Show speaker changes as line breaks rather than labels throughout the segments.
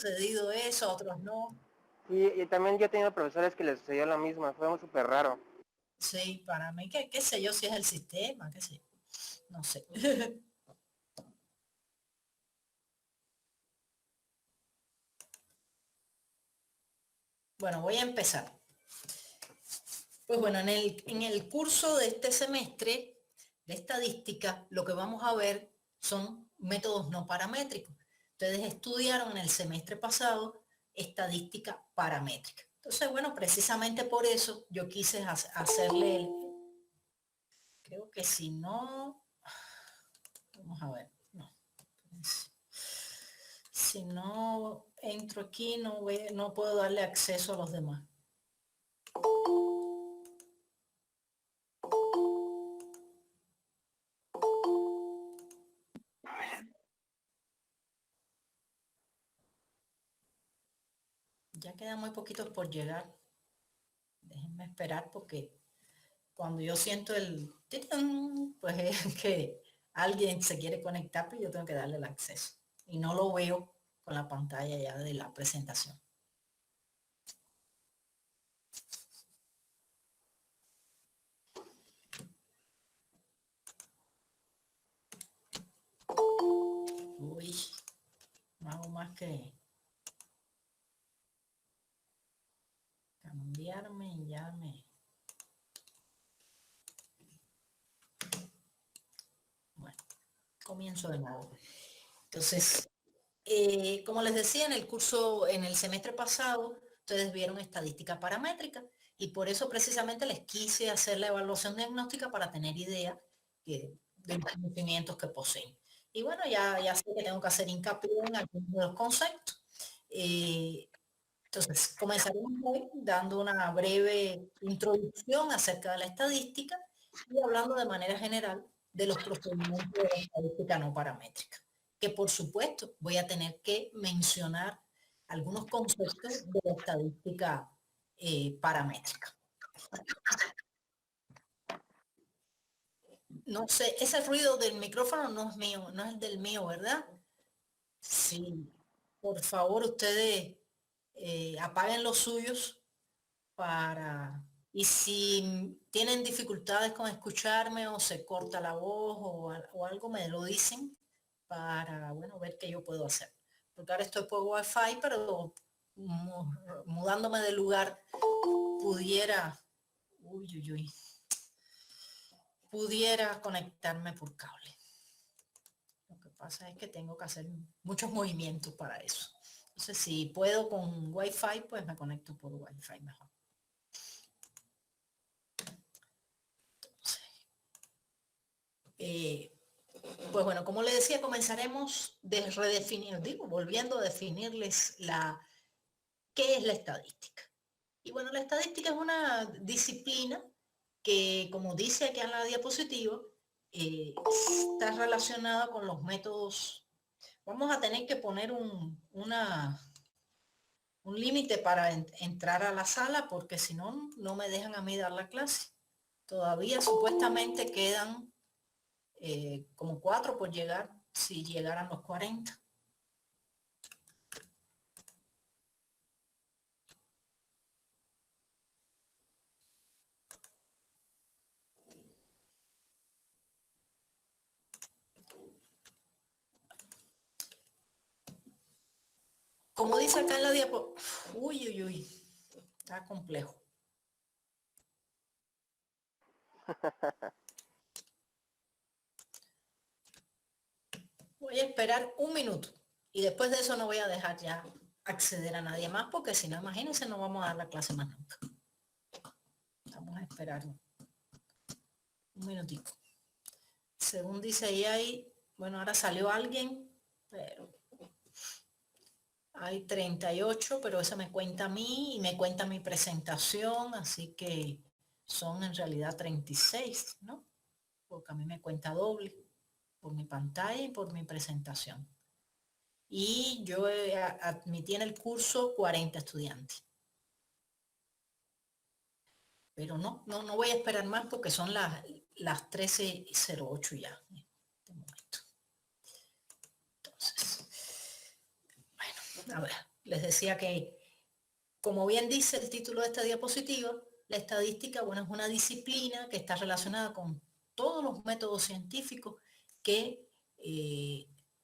sucedido eso, a otros no.
Y también yo he tenido profesores que les sucedió lo mismo, fue súper raro.
Sí, para mí, qué sé yo si es el sistema, qué sé yo. No sé. Bueno, voy a empezar. Pues bueno, en el curso de este semestre de estadística, lo que vamos a ver son métodos no paramétricos. Ustedes estudiaron en el semestre pasado estadística paramétrica. Entonces, bueno, precisamente por eso yo quise hacerle, creo que si no, vamos a ver, no. Si no entro aquí, no puedo darle acceso a los demás. Ya quedan muy poquitos por llegar. Déjenme esperar porque cuando yo siento el titán, pues es que alguien se quiere conectar, pero yo tengo que darle el acceso. Y no lo veo con la pantalla ya de la presentación. Uy, no hago más que cambiarme y ya me... Bueno, comienzo de nuevo. Entonces, como les decía, en el curso, en el semestre pasado, ustedes vieron estadística paramétrica y por eso precisamente les quise hacer la evaluación diagnóstica para tener idea de los conocimientos que poseen. Y bueno, ya sé que tengo que hacer hincapié en algunos de los conceptos. Entonces, comenzaremos hoy dando una breve introducción acerca de la estadística y hablando de manera general de los procedimientos de la estadística no paramétrica, que por supuesto voy a tener que mencionar algunos conceptos de la estadística paramétrica. No sé, ese ruido del micrófono no es mío, no es del mío, ¿verdad? Sí, por favor ustedes apaguen los suyos y si tienen dificultades con escucharme o se corta la voz o algo, me lo dicen para, bueno, ver qué yo puedo hacer. Porque ahora estoy por Wi-Fi, pero mudándome de lugar pudiera, pudiera conectarme por cable. Lo que pasa es que tengo que hacer muchos movimientos para eso. Entonces, si puedo con Wi-Fi, pues me conecto por Wi-Fi mejor. Pues bueno, como les decía, comenzaremos de redefinir, volviendo a definirles qué es la estadística. Y bueno, la estadística es una disciplina que, como dice aquí en la diapositiva, está relacionada con los métodos. Vamos a tener que poner un límite para entrar a la sala porque si no, no me dejan a mí dar la clase. Todavía supuestamente quedan como 4 por llegar, si llegaran los 40. Como dice acá en la diapositiva, uy, está complejo. Voy a esperar un minuto y después de eso no voy a dejar ya acceder a nadie más porque si no, imagínense, no vamos a dar la clase más nunca. Vamos a esperar un minutico. Según dice ahí, bueno, ahora salió alguien, pero hay 38, pero eso me cuenta a mí y me cuenta mi presentación, así que son en realidad 36, ¿no? Porque a mí me cuenta doble por mi pantalla y por mi presentación. Y yo admití en el curso 40 estudiantes. Pero no voy a esperar más porque son las 13:08 ya. En este momento. Entonces, bueno, a ver. les decía que, como bien dice el título de esta diapositiva, la estadística, bueno, es una disciplina que está relacionada con todos los métodos científicos que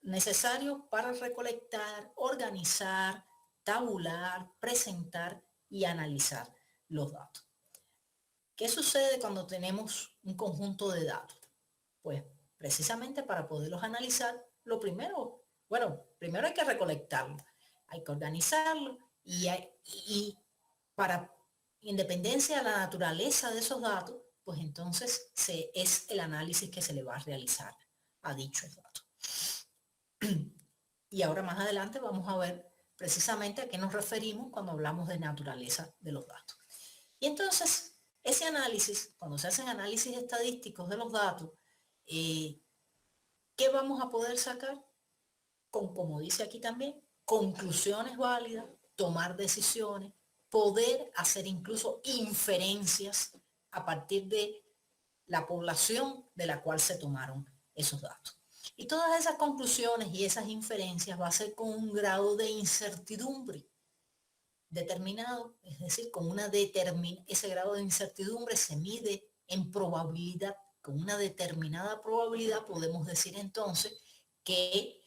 necesarios para recolectar, organizar, tabular, presentar y analizar los datos. ¿Qué sucede cuando tenemos un conjunto de datos? Pues precisamente para poderlos analizar, lo primero, bueno, primero hay que recolectarlo, hay que organizarlo y para independencia de la naturaleza de esos datos, pues entonces es el análisis que se le va a realizar a dichos datos. Y ahora más adelante vamos a ver precisamente a qué nos referimos cuando hablamos de naturaleza de los datos. Y entonces, ese análisis, cuando se hacen análisis estadísticos de los datos, ¿qué vamos a poder sacar? Como dice aquí también, conclusiones válidas, tomar decisiones, poder hacer incluso inferencias a partir de la población de la cual se tomaron esos datos. Y todas esas conclusiones y esas inferencias va a ser con un grado de incertidumbre determinado, es decir, con ese grado de incertidumbre se mide en probabilidad. Con una determinada probabilidad podemos decir entonces que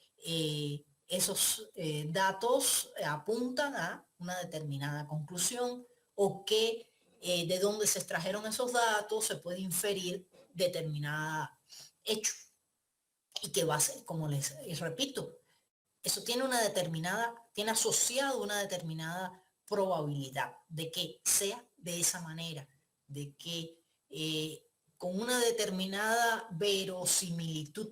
esos datos apuntan a una determinada conclusión o que de dónde se extrajeron esos datos se puede inferir determinada hecho y que va a ser, como les repito, eso tiene tiene asociado una determinada probabilidad de que sea de esa manera, de que con una determinada verosimilitud,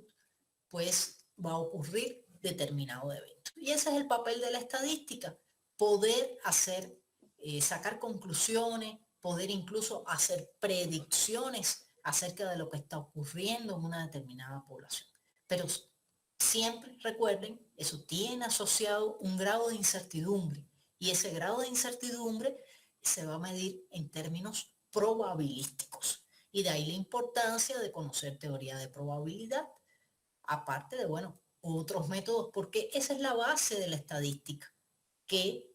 pues va a ocurrir determinado evento. Y ese es el papel de la estadística, poder sacar conclusiones, poder incluso hacer predicciones acerca de lo que está ocurriendo en una determinada población. Pero siempre recuerden, eso tiene asociado un grado de incertidumbre y ese grado de incertidumbre se va a medir en términos probabilísticos. Y de ahí la importancia de conocer teoría de probabilidad, aparte de, bueno, otros métodos, porque esa es la base de la estadística, que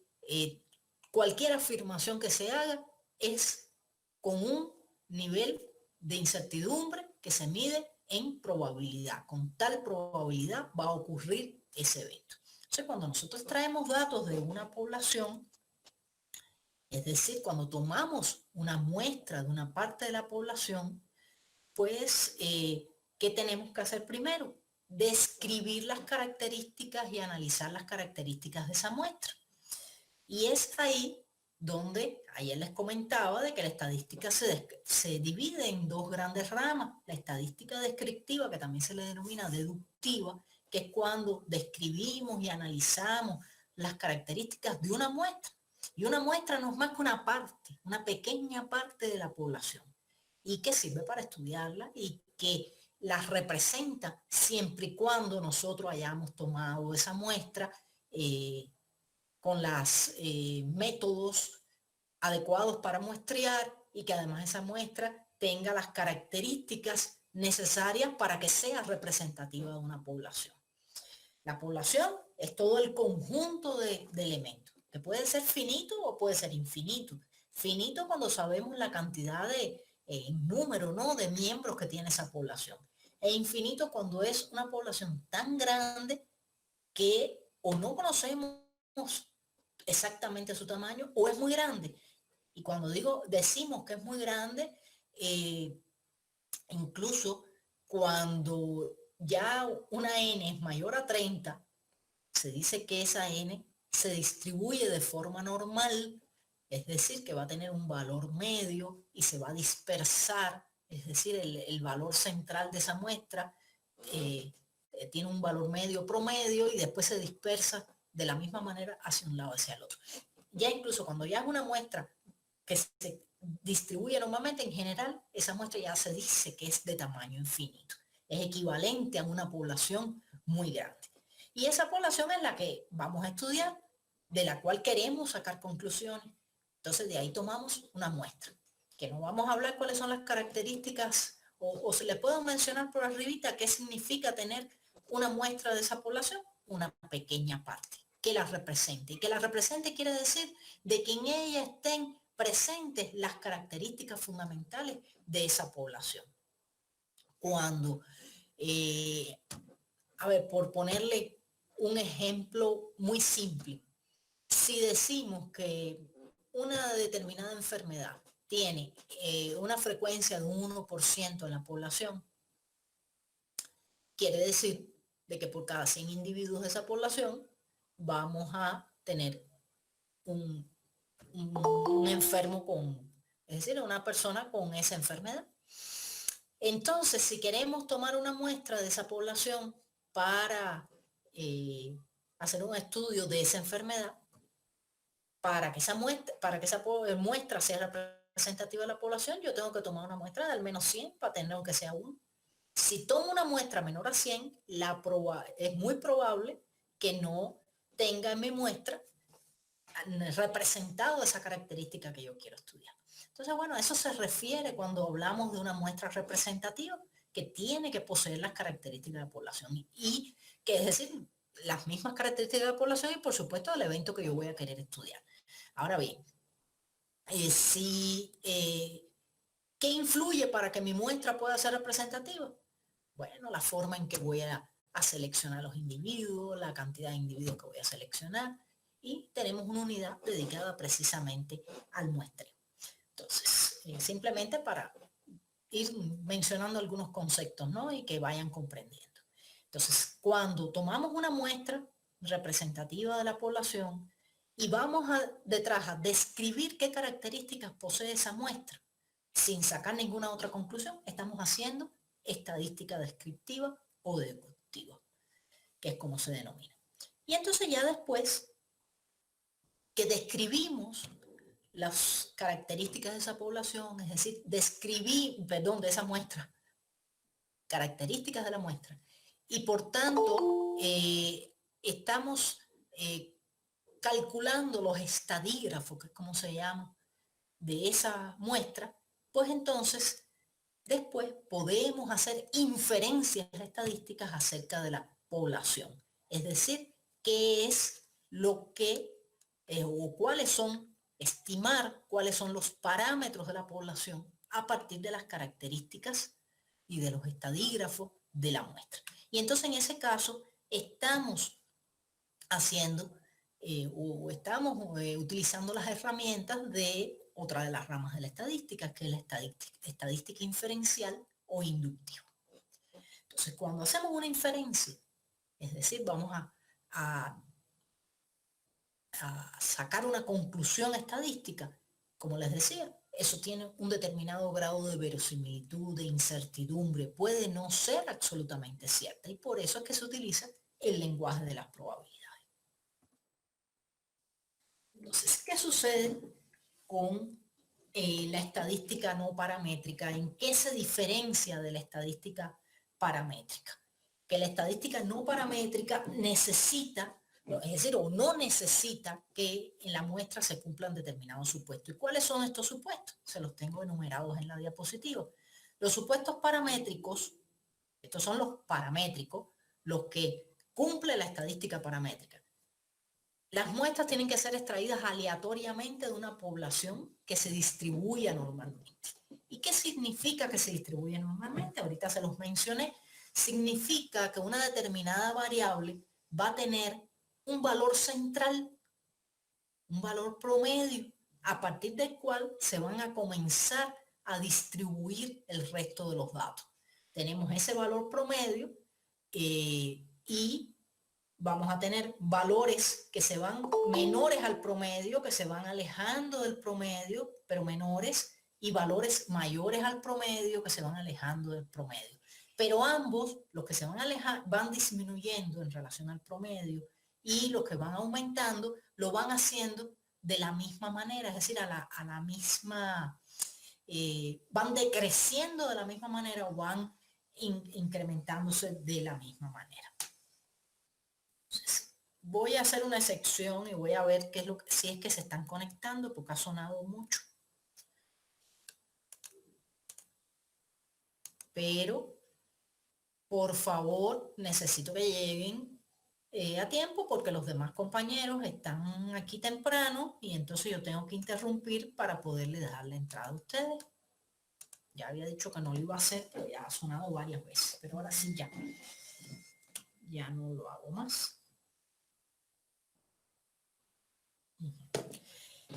cualquier afirmación que se haga es con un nivel de incertidumbre que se mide en probabilidad. Con tal probabilidad va a ocurrir ese evento. Entonces, cuando nosotros traemos datos de una población, es decir, cuando tomamos una muestra de una parte de la población, pues, ¿qué tenemos que hacer primero? Describir las características y analizar las características de esa muestra. Y es ahí donde ayer les comentaba de que la estadística se divide en dos grandes ramas. La estadística descriptiva, que también se le denomina deductiva, que es cuando describimos y analizamos las características de una muestra. Y una muestra no es más que una parte, una pequeña parte de la población, y que sirve para estudiarla y que las representa siempre y cuando nosotros hayamos tomado esa muestra con los métodos adecuados para muestrear y que además esa muestra tenga las características necesarias para que sea representativa de una población. La población es todo el conjunto de elementos, que puede ser finito o puede ser infinito. Finito cuando sabemos la cantidad de número, ¿no?, de miembros que tiene esa población. E infinito cuando es una población tan grande que o no conocemos exactamente su tamaño o es muy grande. Y cuando decimos que es muy grande, incluso cuando ya una n es mayor a 30, se dice que esa n se distribuye de forma normal, es decir, que va a tener un valor medio y se va a dispersar, es decir, el valor central de esa muestra tiene un valor medio promedio y después se dispersa de la misma manera hacia un lado hacia el otro. Ya incluso cuando ya es una muestra que se distribuye normalmente, en general, esa muestra ya se dice que es de tamaño infinito. Es equivalente a una población muy grande. Y esa población es la que vamos a estudiar, de la cual queremos sacar conclusiones. Entonces de ahí tomamos una muestra, que no vamos a hablar cuáles son las características, o se le puedo mencionar por arribita qué significa tener una muestra de esa población, una pequeña parte, que la represente. Y que la represente quiere decir de que en ella estén presentes las características fundamentales de esa población. Cuando, a ver, por ponerle un ejemplo muy simple, si decimos que una determinada enfermedad tiene una frecuencia de un 1% en la población, quiere decir de que por cada 100 individuos de esa población vamos a tener un enfermo con, es decir, una persona con esa enfermedad. Entonces, si queremos tomar una muestra de esa población para hacer un estudio de esa enfermedad, para que esa muestra sea representativa de la población, yo tengo que tomar una muestra de al menos 100 para tener aunque sea uno. Si tomo una muestra menor a 100, es muy probable que no tenga en mi muestra representado esa característica que yo quiero estudiar. Entonces, bueno, a eso se refiere cuando hablamos de una muestra representativa que tiene que poseer las características de la población y que es decir, las mismas características de la población y por supuesto del evento que yo voy a querer estudiar. Ahora bien, ¿qué influye para que mi muestra pueda ser representativa? Bueno, la forma en que voy a seleccionar los individuos, la cantidad de individuos que voy a seleccionar y tenemos una unidad dedicada precisamente al muestreo. Entonces, simplemente para ir mencionando algunos conceptos, ¿no? Y que vayan comprendiendo. Entonces, cuando tomamos una muestra representativa de la población y vamos detrás a describir qué características posee esa muestra, sin sacar ninguna otra conclusión, estamos haciendo estadística descriptiva o deductiva, que es como se denomina. Y entonces ya después que describimos las características de esa población, es decir, de esa muestra, características de la muestra, y por tanto estamos calculando los estadígrafos, que es como se llama, de esa muestra, pues entonces después podemos hacer inferencias estadísticas acerca de la población, es decir, qué es lo que o cuáles son, estimar cuáles son los parámetros de la población a partir de las características y de los estadígrafos de la muestra. Y entonces en ese caso estamos haciendo o estamos utilizando las herramientas de otra de las ramas de la estadística, que es la estadística inferencial o inductiva. Entonces, cuando hacemos una inferencia, es decir, vamos a sacar una conclusión estadística, como les decía, eso tiene un determinado grado de verosimilitud, de incertidumbre, puede no ser absolutamente cierta y por eso es que se utiliza el lenguaje de las probabilidades. Entonces, ¿qué sucede con la estadística no paramétrica? ¿En qué se diferencia de la estadística paramétrica? Que la estadística no paramétrica necesita, es decir, o no necesita que en la muestra se cumplan determinados supuestos. ¿Y cuáles son estos supuestos? Se los tengo enumerados en la diapositiva. Los supuestos paramétricos, estos son los paramétricos, los que cumple la estadística paramétrica. Las muestras tienen que ser extraídas aleatoriamente de una población que se distribuya normalmente. ¿Y qué significa que se distribuye normalmente? Ahorita se los mencioné. Significa que una determinada variable va a tener un valor central, un valor promedio, a partir del cual se van a comenzar a distribuir el resto de los datos. Tenemos ese valor promedio y vamos a tener valores que se van menores al promedio, que se van alejando del promedio, pero menores, y valores mayores al promedio, que se van alejando del promedio. Pero ambos, los que se van alejando, van disminuyendo en relación al promedio y los que van aumentando, lo van haciendo de la misma manera, es decir, a la misma, van decreciendo de la misma manera o van incrementándose de la misma manera. Entonces, voy a hacer una sección y voy a ver qué es lo que, si es que se están conectando porque ha sonado mucho. Pero, por favor, necesito que lleguen a tiempo porque los demás compañeros están aquí temprano y entonces yo tengo que interrumpir para poderle dar la entrada a ustedes. Ya había dicho que no lo iba a hacer, pero ya ha sonado varias veces, pero ahora sí ya no lo hago más.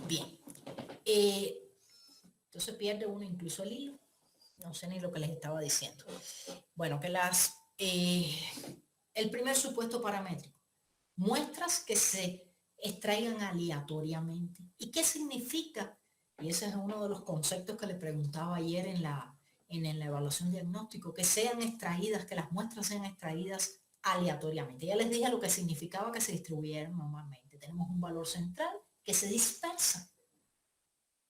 Bien. Entonces pierde uno incluso el hilo. No sé ni lo que les estaba diciendo. Bueno, que el primer supuesto paramétrico. Muestras que se extraigan aleatoriamente. ¿Y qué significa? Y ese es uno de los conceptos que le preguntaba ayer en la evaluación diagnóstico, que sean extraídas, que las muestras sean extraídas aleatoriamente. Ya les dije lo que significaba que se distribuyeran normalmente. Tenemos un valor central que se dispersa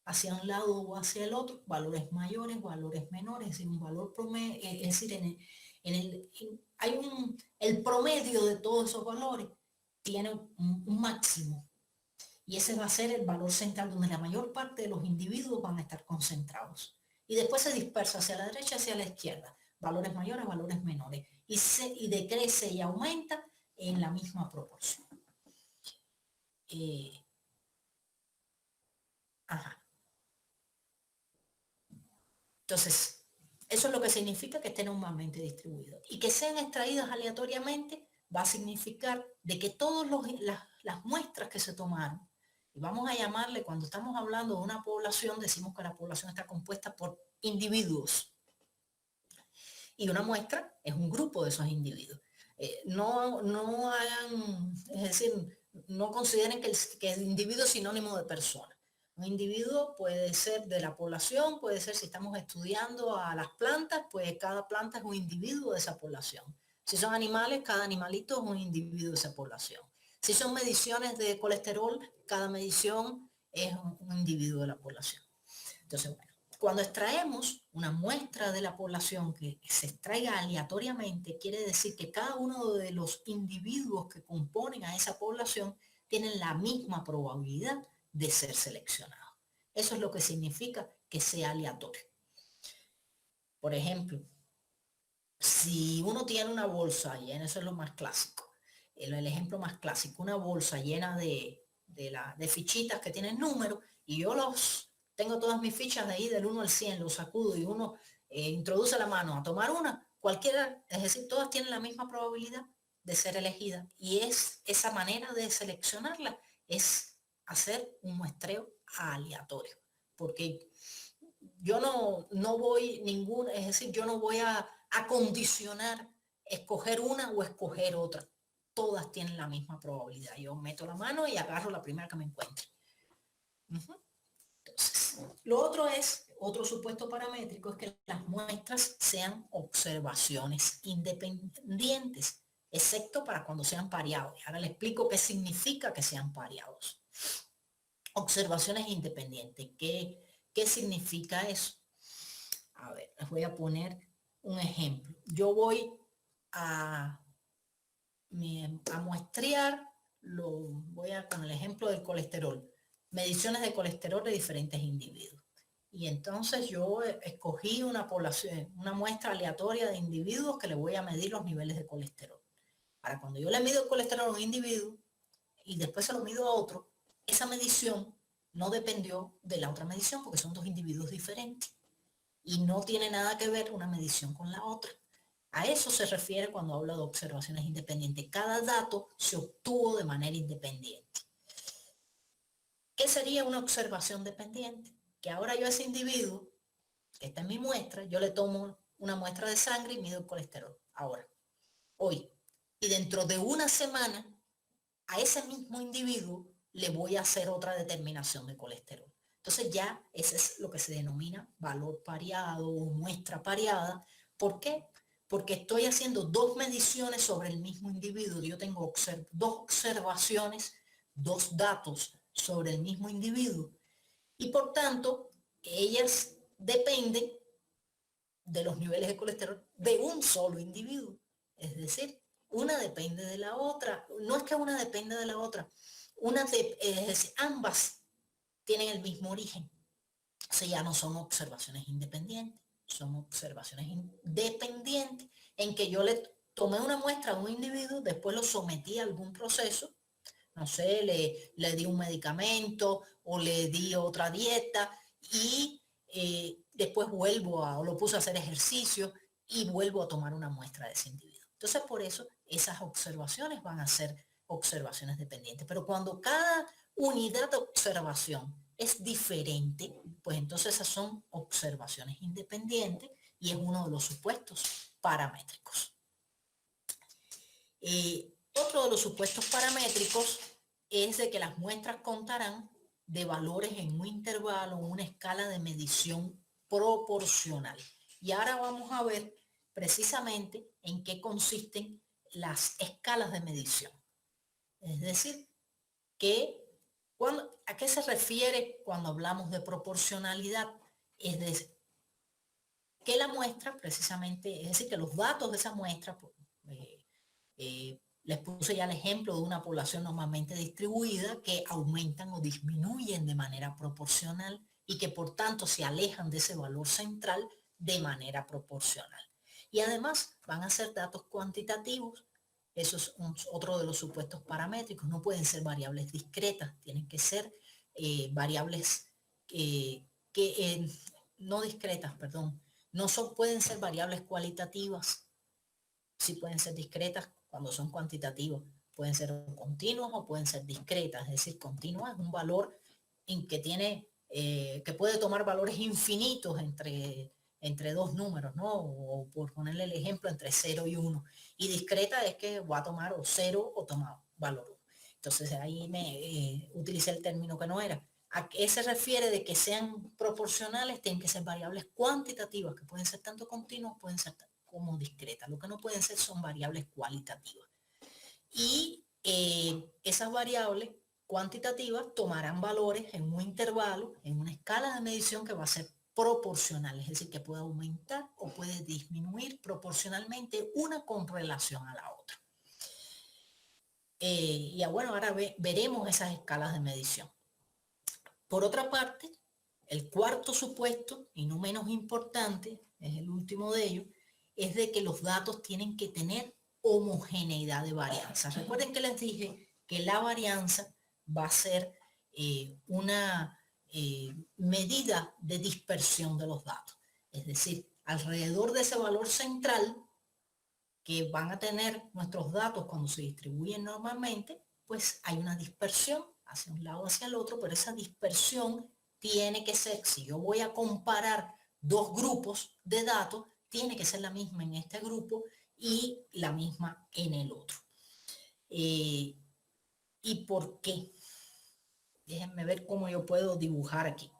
hacia un lado o hacia el otro, valores mayores, valores menores, es decir, un valor promedio, es decir, el promedio de todos esos valores tiene un máximo y ese va a ser el valor central donde la mayor parte de los individuos van a estar concentrados. Y después se dispersa hacia la derecha, hacia la izquierda, valores mayores, valores menores, y decrece y aumenta en la misma proporción. Ajá. Entonces, eso es lo que significa que estén normalmente distribuidos. Y que sean extraídas aleatoriamente va a significar de que todas las muestras que se tomaron, y vamos a llamarle, cuando estamos hablando de una población, decimos que la población está compuesta por individuos. Y una muestra es un grupo de esos individuos. No hagan, es decir, no consideren que el individuo es sinónimo de persona. Un individuo puede ser de la población, puede ser si estamos estudiando a las plantas, pues cada planta es un individuo de esa población. Si son animales, cada animalito es un individuo de esa población. Si son mediciones de colesterol, cada medición es un individuo de la población. Entonces, bueno, cuando extraemos una muestra de la población que se extraiga aleatoriamente, quiere decir que cada uno de los individuos que componen a esa población tienen la misma probabilidad de ser seleccionado. Eso es lo que significa que sea aleatorio. Por ejemplo, si uno tiene una bolsa llena, eso es lo más clásico, el ejemplo más clásico, una bolsa llena de fichitas que tienen números y yo tengo todas mis fichas de ahí del 1 al 100, los sacudo y uno introduce la mano a tomar una, cualquiera, es decir, todas tienen la misma probabilidad de ser elegidas y es esa manera de seleccionarla, es hacer un muestreo aleatorio, porque yo no voy ninguna, es decir, yo no voy a condicionar escoger una o escoger otra. Todas tienen la misma probabilidad. Yo meto la mano y agarro la primera que me encuentre. Entonces, otro supuesto paramétrico es que las muestras sean observaciones independientes, excepto para cuando sean pareados. Y ahora les explico qué significa que sean pareados. Observaciones independientes. ¿Qué significa eso? A ver, les voy a poner un ejemplo. Yo voy a muestrear, con el ejemplo del colesterol, mediciones de colesterol de diferentes individuos. Y entonces yo escogí una población, una muestra aleatoria de individuos que le voy a medir los niveles de colesterol. Para cuando yo le mido el colesterol a un individuo y después se lo mido a otro, esa medición no dependió de la otra medición porque son dos individuos diferentes y no tiene nada que ver una medición con la otra. A eso se refiere cuando habla de observaciones independientes. Cada dato se obtuvo de manera independiente. ¿Qué sería una observación dependiente? Que ahora yo a ese individuo, que está en mi muestra, yo le tomo una muestra de sangre y mido el colesterol. Ahora, hoy. Y dentro de una semana, a ese mismo individuo le voy a hacer otra determinación de colesterol. Entonces ya ese es lo que se denomina valor pareado o muestra pareada. ¿Por qué? Porque estoy haciendo dos mediciones sobre el mismo individuo. Yo tengo dos observaciones, dos datos sobre el mismo individuo. Y por tanto, ellas dependen de los niveles de colesterol de un solo individuo. Es decir, una depende de la otra. No es que una dependa de la otra. Es decir, ambas tienen el mismo origen. O sea, ya no son observaciones independientes, son observaciones dependientes en que yo le tomé una muestra de un individuo, después lo sometí a algún proceso, no sé, le di un medicamento o le di otra dieta y después o lo puse a hacer ejercicio y vuelvo a tomar una muestra de ese individuo. Entonces, por eso esas observaciones van a ser observaciones dependientes. Pero cuando cada unidad de observación es diferente, pues entonces esas son observaciones independientes y es uno de los supuestos paramétricos. Otro de los supuestos paramétricos es de que las muestras contarán de valores en un intervalo, una escala de medición proporcional. Y ahora vamos a ver precisamente en qué consisten las escalas de medición. Es decir, ¿a qué se refiere cuando hablamos de proporcionalidad? Es decir, que la muestra precisamente, es decir, que los datos de esa muestra, les puse ya el ejemplo de una población normalmente distribuida que aumentan o disminuyen de manera proporcional y que por tanto se alejan de ese valor central de manera proporcional. Y además van a ser datos cuantitativos. Eso es otro de los supuestos paramétricos. No pueden ser variables discretas, tienen que ser variables no discretas, perdón. No pueden ser variables cualitativas, sí pueden ser discretas cuando son cuantitativas, pueden ser continuas o pueden ser discretas, es decir, continua es un valor en que tiene, que puede tomar valores infinitos entre dos números, ¿no? O por ponerle el ejemplo, entre 0 y 1. Y discreta es que va a tomar o 0 o toma valor 1. Entonces ahí utilicé el término que no era. ¿A qué se refiere de que sean proporcionales? Tienen que ser variables cuantitativas, que pueden ser tanto continuas, pueden ser como discretas. Lo que no pueden ser son variables cualitativas. Y esas variables cuantitativas tomarán valores en un intervalo, en una escala de medición que va a ser proporcional, es decir, que puede aumentar o puede disminuir proporcionalmente una con relación a la otra. Y bueno, ahora veremos esas escalas de medición. Por otra parte, el cuarto supuesto, y no menos importante, es el último de ellos, es de que los datos tienen que tener homogeneidad de varianza. Recuerden que les dije que la varianza va a ser una medida de dispersión de los datos. Es decir, alrededor de ese valor central que van a tener nuestros datos cuando se distribuyen normalmente, pues hay una dispersión hacia un lado, hacia el otro, pero esa dispersión tiene que ser, si yo voy a comparar dos grupos de datos, tiene que ser la misma en este grupo y la misma en el otro. ¿Y por qué? Déjenme ver cómo yo puedo dibujar aquí.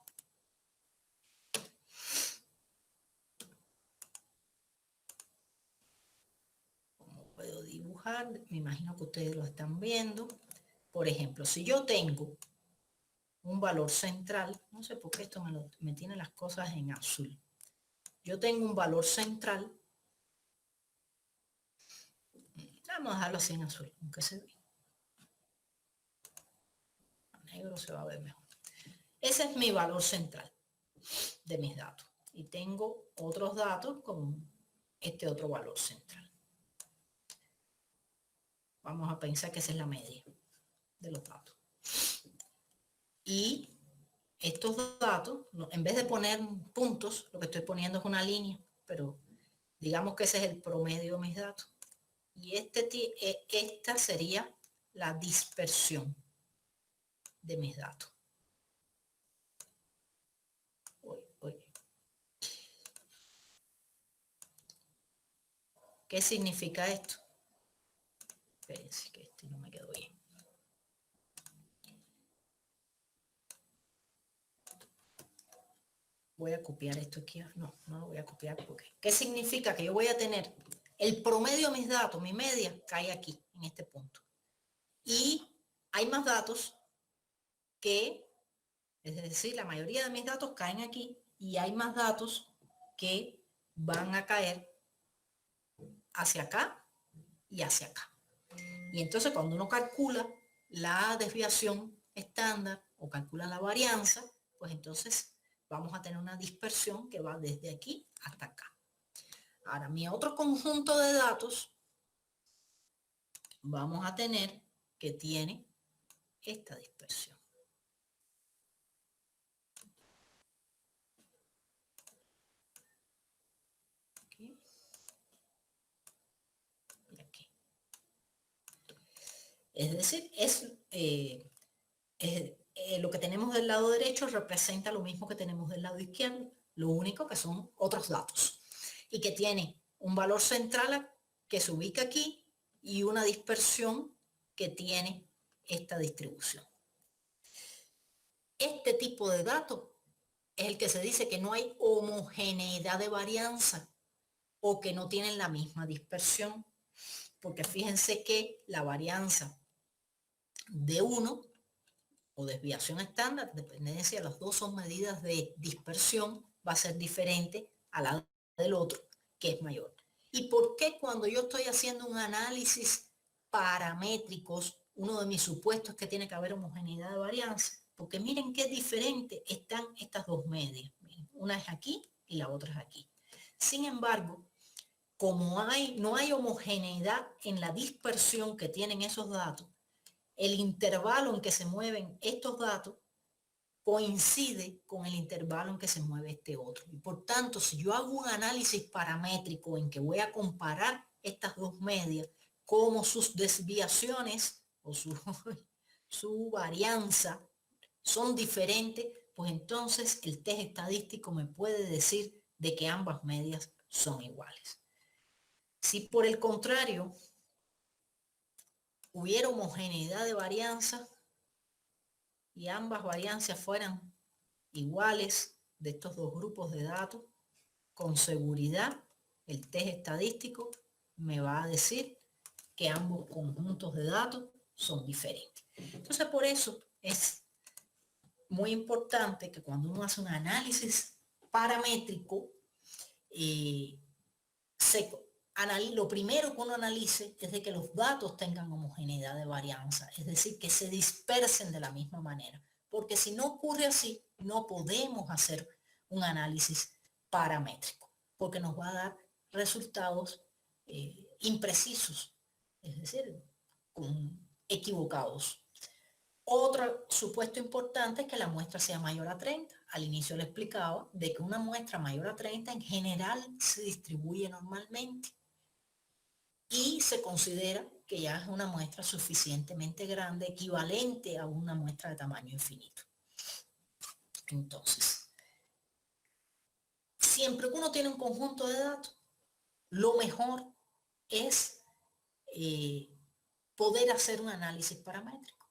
¿Cómo puedo dibujar? Me imagino que ustedes lo están viendo. Por ejemplo, si yo tengo un valor central, no sé por qué esto me tiene las cosas en azul. Yo tengo un valor central, vamos a dejarlo así en azul, aunque se ve. Negro se va a ver mejor. Ese es mi valor central de mis datos. Y tengo otros datos con este otro valor central. Vamos a pensar que esa es la media de los datos. Y estos datos, en vez de poner puntos, lo que estoy poniendo es una línea, pero digamos que ese es el promedio de mis datos. Y esta sería la dispersión de mis datos. ¿Qué significa esto? Espérense que este no me quedó bien. Voy a copiar esto aquí. No lo voy a copiar porque... ¿Qué significa? Que yo voy a tener el promedio de mis datos, mi media, cae aquí, en este punto. Y hay más datos que, es decir, la mayoría de mis datos caen aquí y hay más datos que van a caer hacia acá y hacia acá. Y entonces cuando uno calcula la desviación estándar o calcula la varianza, pues entonces vamos a tener una dispersión que va desde aquí hasta acá. Ahora, mi otro conjunto de datos vamos a tener que tiene esta dispersión. Aquí. Y aquí. Es decir, lo que tenemos del lado derecho representa lo mismo que tenemos del lado izquierdo, lo único que son otros datos. Y que tiene un valor central que se ubica aquí y una dispersión que tiene esta distribución. Este tipo de datos es el que se dice que no hay homogeneidad de varianza o que no tienen la misma dispersión. Porque fíjense que la varianza de uno o desviación estándar, dependencia, las dos son medidas de dispersión, va a ser diferente a la del otro, que es mayor. ¿Y por qué cuando yo estoy haciendo un análisis paramétricos, uno de mis supuestos es que tiene que haber homogeneidad de varianza? Porque miren qué diferente están estas dos medias. Miren, una es aquí y la otra es aquí. Sin embargo, como no hay homogeneidad en la dispersión que tienen esos datos, el intervalo en que se mueven estos datos coincide con el intervalo en que se mueve este otro. Y por tanto, si yo hago un análisis paramétrico en que voy a comparar estas dos medias, como sus desviaciones o su varianza son diferentes, pues entonces el test estadístico me puede decir de que ambas medias son iguales. Si por el contrario hubiera homogeneidad de varianza y ambas varianzas fueran iguales de estos dos grupos de datos, con seguridad el test estadístico me va a decir que ambos conjuntos de datos son diferentes. Entonces, por eso es muy importante que cuando uno hace un análisis paramétrico, lo primero que uno analice es de que los datos tengan homogeneidad de varianza, es decir, que se dispersen de la misma manera. Porque si no ocurre así, no podemos hacer un análisis paramétrico, porque nos va a dar resultados imprecisos, es decir, equivocados. Otro supuesto importante es que la muestra sea mayor a 30. Al inicio le explicaba de que una muestra mayor a 30 en general se distribuye normalmente y se considera que ya es una muestra suficientemente grande, equivalente a una muestra de tamaño infinito. Entonces, siempre que uno tiene un conjunto de datos, lo mejor es poder hacer un análisis paramétrico,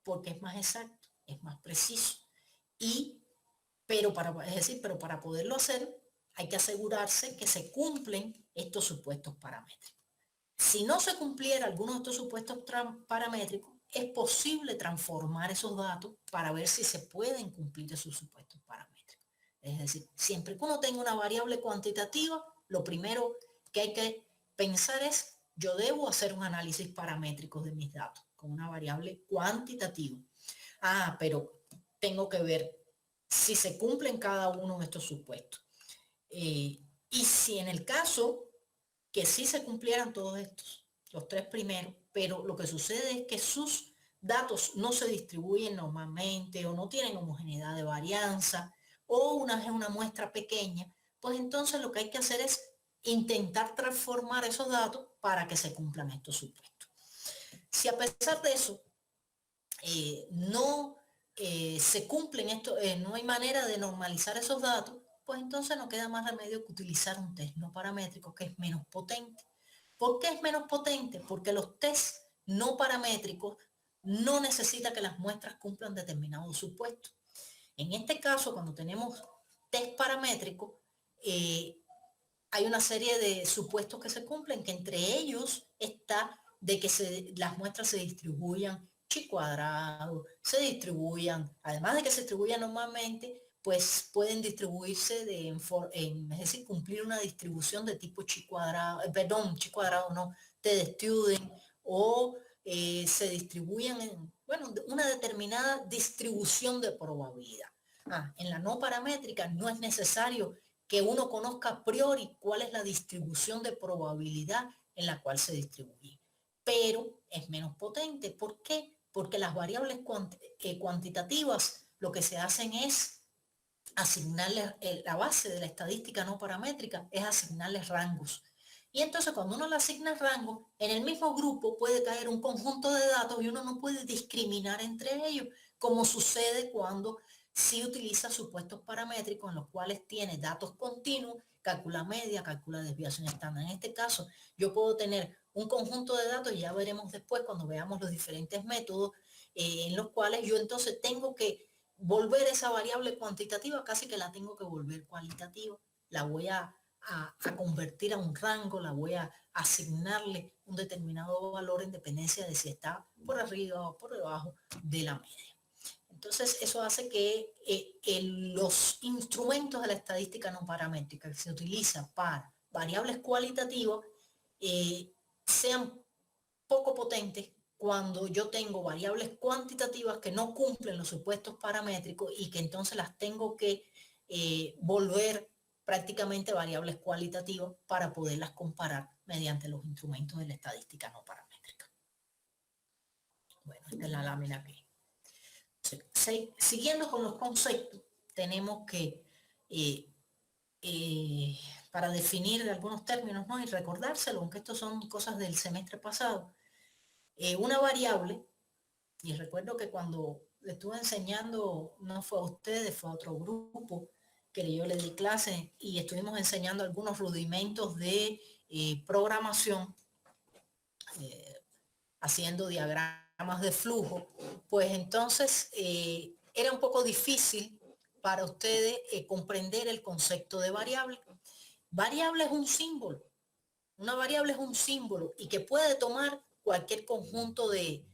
porque es más exacto, es más preciso. Pero para poderlo hacer, hay que asegurarse que se cumplen estos supuestos paramétricos. Si no se cumpliera alguno de estos supuestos paramétricos, es posible transformar esos datos para ver si se pueden cumplir esos supuestos paramétricos. Es decir, siempre que uno tenga una variable cuantitativa, lo primero que hay que pensar es, yo debo hacer un análisis paramétrico de mis datos con una variable cuantitativa. Pero tengo que ver si se cumplen cada uno de estos supuestos. Y si en el caso que sí se cumplieran todos estos, los tres primeros, pero lo que sucede es que sus datos no se distribuyen normalmente o no tienen homogeneidad de varianza o es una muestra pequeña, pues entonces lo que hay que hacer es intentar transformar esos datos para que se cumplan estos supuestos. Si a pesar de eso no se cumplen esto, no hay manera de normalizar esos datos, pues entonces no queda más remedio que utilizar un test no paramétrico que es menos potente. ¿Por qué es menos potente? Porque los tests no paramétricos no necesita que las muestras cumplan determinados supuestos. En este caso, cuando tenemos test paramétricos, hay una serie de supuestos que se cumplen, que entre ellos está de que las muestras se distribuyan chi cuadrado, se distribuyan, además de que se distribuyan normalmente, pues pueden distribuirse es decir, cumplir una distribución de tipo chi cuadrado, chi cuadrado no, de student, o se distribuyan en, una determinada distribución de probabilidad. En la no paramétrica no es necesario que uno conozca a priori cuál es la distribución de probabilidad en la cual se distribuye. pero es menos potente. ¿Por qué? Porque las variables cuantitativas lo que se hacen es asignarles, la base de la estadística no paramétrica es asignarles rangos. Y entonces cuando uno le asigna rango, en el mismo grupo puede caer un conjunto de datos y uno no puede discriminar entre ellos, como sucede cuando sí utiliza supuestos paramétricos en los cuales tiene datos continuos, calcula media, calcula desviación estándar. En este caso, yo puedo tener un conjunto de datos, y ya veremos después cuando veamos los diferentes métodos, en los cuales yo entonces tengo que volver esa variable cuantitativa, casi que la tengo que volver cualitativa. La voy a convertir a un rango, la voy a asignarle un determinado valor en dependencia de si está por arriba o por debajo de la media. Entonces, eso hace que los instrumentos de la estadística no paramétrica que se utilizan para variables cualitativas sean poco potentes cuando yo tengo variables cuantitativas que no cumplen los supuestos paramétricos y que entonces las tengo que volver prácticamente variables cualitativas para poderlas comparar mediante los instrumentos de la estadística no paramétrica. Bueno, esta es la lámina aquí. Siguiendo con los conceptos, tenemos que, para definir algunos términos, ¿no? Y recordárselo, aunque estos son cosas del semestre pasado, una variable, y recuerdo que cuando le estuve enseñando, no fue a ustedes, fue a otro grupo, que yo le di clase y estuvimos enseñando algunos rudimentos de programación, haciendo diagramas de flujo, pues entonces era un poco difícil para ustedes comprender el concepto de variable. Variable es un símbolo, una variable es un símbolo y que puede tomar cualquier conjunto de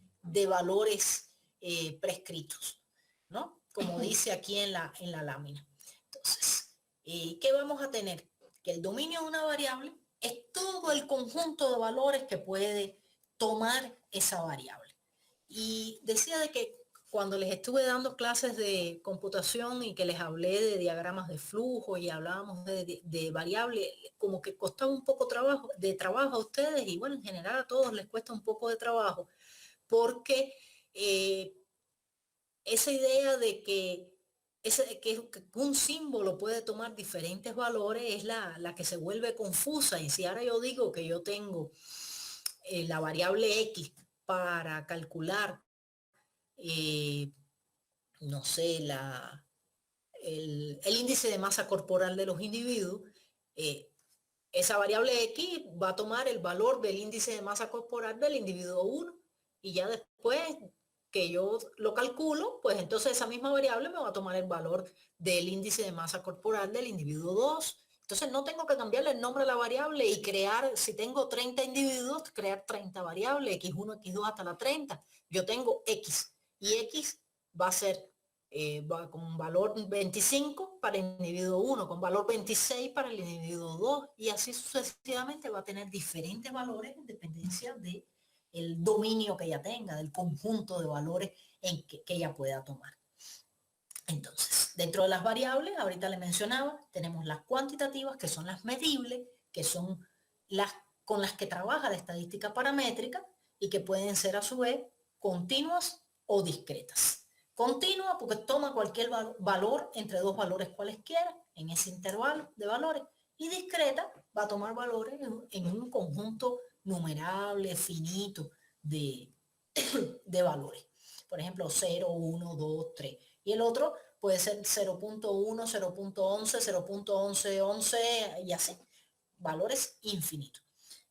valores prescritos, ¿no? Como dice aquí en la lámina. Entonces, ¿qué vamos a tener? Que el dominio de una variable es todo el conjunto de valores que puede tomar esa variable. Y decía de que cuando les estuve dando clases de computación y que les hablé de diagramas de flujo y hablábamos de variables, como que costaba un poco de trabajo a ustedes y bueno, en general a todos les cuesta un poco de trabajo porque esa idea de que un símbolo puede tomar diferentes valores es la que se vuelve confusa. Y si ahora yo digo que yo tengo la variable X para calcular, no sé, el índice de masa corporal de los individuos, esa variable X va a tomar el valor del índice de masa corporal del individuo 1 y ya después que yo lo calculo, pues entonces esa misma variable me va a tomar el valor del índice de masa corporal del individuo 2. Entonces no tengo que cambiarle el nombre a la variable y crear, si tengo 30 individuos, crear 30 variables, X1, X2 hasta la 30. Yo tengo X y X va a ser con valor 25 para el individuo 1, con valor 26 para el individuo 2 y así sucesivamente va a tener diferentes valores en dependencia de el dominio que ella tenga, del conjunto de valores en que ella pueda tomar. Entonces, dentro de las variables, ahorita le mencionaba, tenemos las cuantitativas, que son las medibles, que son las con las que trabaja la estadística paramétrica y que pueden ser a su vez continuas o discretas. Continua porque toma cualquier valor entre dos valores cualesquiera en ese intervalo de valores, y discreta va a tomar valores en un conjunto numerable, finito de valores. Por ejemplo, 0, 1, 2, 3. Y el otro puede ser 0.1, 0.11, 0.11, 11 y así. Valores infinitos.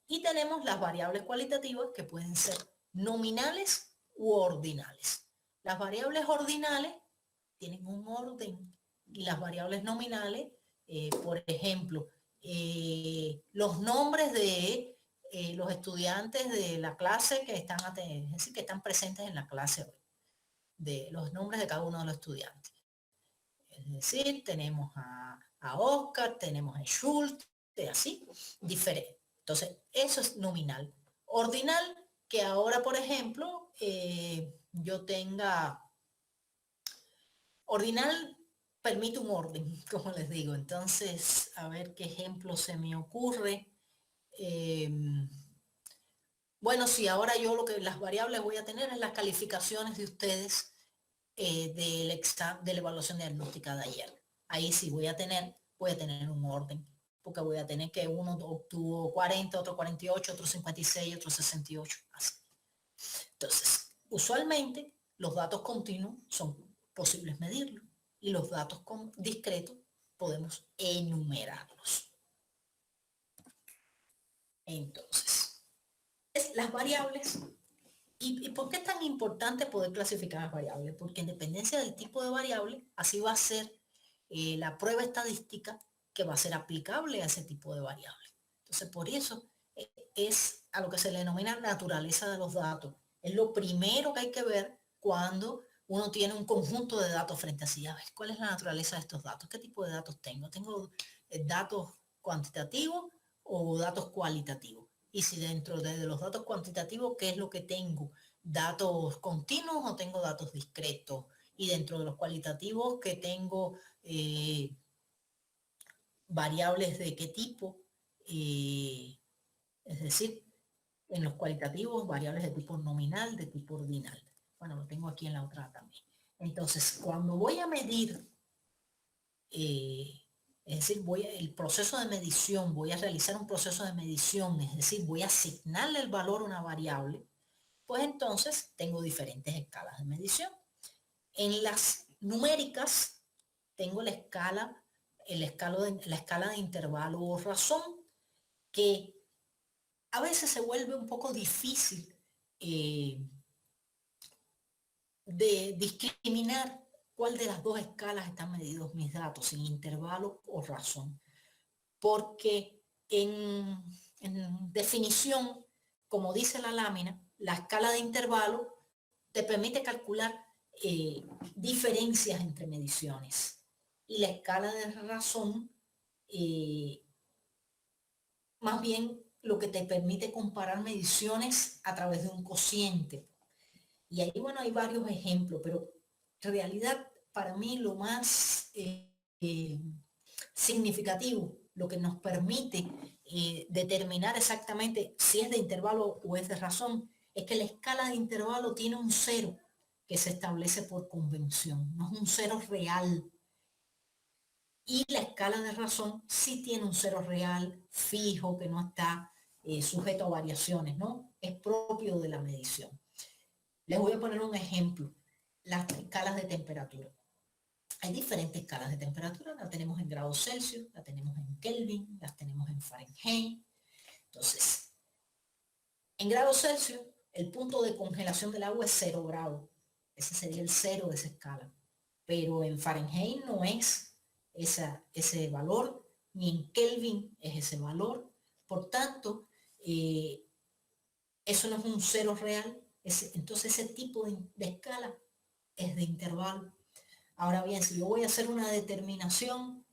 Y tenemos las variables cualitativas que pueden ser nominales u ordinales. Las variables ordinales tienen un orden y las variables nominales, por ejemplo, los nombres de los estudiantes de la clase que están, es decir, que están presentes en la clase hoy, de los nombres de cada uno de los estudiantes. Es decir, tenemos a Oscar, tenemos a Schultz, así, diferente. Entonces, eso es nominal. Ordinal, que ahora, por ejemplo, yo tenga... Ordinal permite un orden, como les digo. Entonces, a ver qué ejemplo se me ocurre. Bueno, sí, ahora yo las variables voy a tener es las calificaciones de ustedes de la evaluación diagnóstica de ayer. Ahí sí voy a tener un orden, porque voy a tener que uno obtuvo 40, otro 48, otro 56, otro 68, así. Entonces, usualmente los datos continuos son posibles medirlos y los datos discretos podemos enumerarlos. Entonces, las variables. ¿Y por qué es tan importante poder clasificar las variables? Porque en dependencia del tipo de variable, así va a ser la prueba estadística que va a ser aplicable a ese tipo de variable. Entonces, por eso es a lo que se le denomina naturaleza de los datos. Es lo primero que hay que ver cuando uno tiene un conjunto de datos frente a sí. A ver, ¿cuál es la naturaleza de estos datos? ¿Qué tipo de datos tengo? ¿Tengo datos cuantitativos o datos cualitativos? Y si dentro de los datos cuantitativos, ¿qué es lo que tengo? ¿Datos continuos o tengo datos discretos? Y dentro de los cualitativos, ¿qué tengo? Variables de qué tipo, es decir, en los cualitativos, variables de tipo nominal, de tipo ordinal. Bueno, lo tengo aquí en la otra también. Entonces, cuando voy a medir, es decir, el proceso de medición, voy a realizar un proceso de medición, es decir, voy a asignarle el valor a una variable, pues entonces tengo diferentes escalas de medición. En las numéricas tengo la escala de intervalo o razón, que a veces se vuelve un poco difícil de discriminar cuál de las dos escalas están medidos mis datos, en intervalo o razón. Porque en definición, como dice la lámina, la escala de intervalo te permite calcular diferencias entre mediciones. Y la escala de razón, más bien lo que te permite comparar mediciones a través de un cociente. Y ahí, bueno, hay varios ejemplos, pero en realidad para mí lo más significativo, lo que nos permite determinar exactamente si es de intervalo o es de razón, es que la escala de intervalo tiene un cero que se establece por convención, no es un cero real. Y la escala de razón sí tiene un cero real fijo que no está sujeto a variaciones, ¿no? Es propio de la medición. Les voy a poner un ejemplo, las escalas de temperatura. Hay diferentes escalas de temperatura, la tenemos en grados Celsius, la tenemos en Kelvin, las tenemos en Fahrenheit. Entonces, en grados Celsius, el punto de congelación del agua es 0 grados. Ese sería el cero de esa escala. Pero en Fahrenheit no es ese valor, ni en Kelvin es ese valor. Por tanto, eso no es un cero real. Entonces, ese tipo de escala es de intervalo. Ahora bien, si yo voy a hacer una determinación,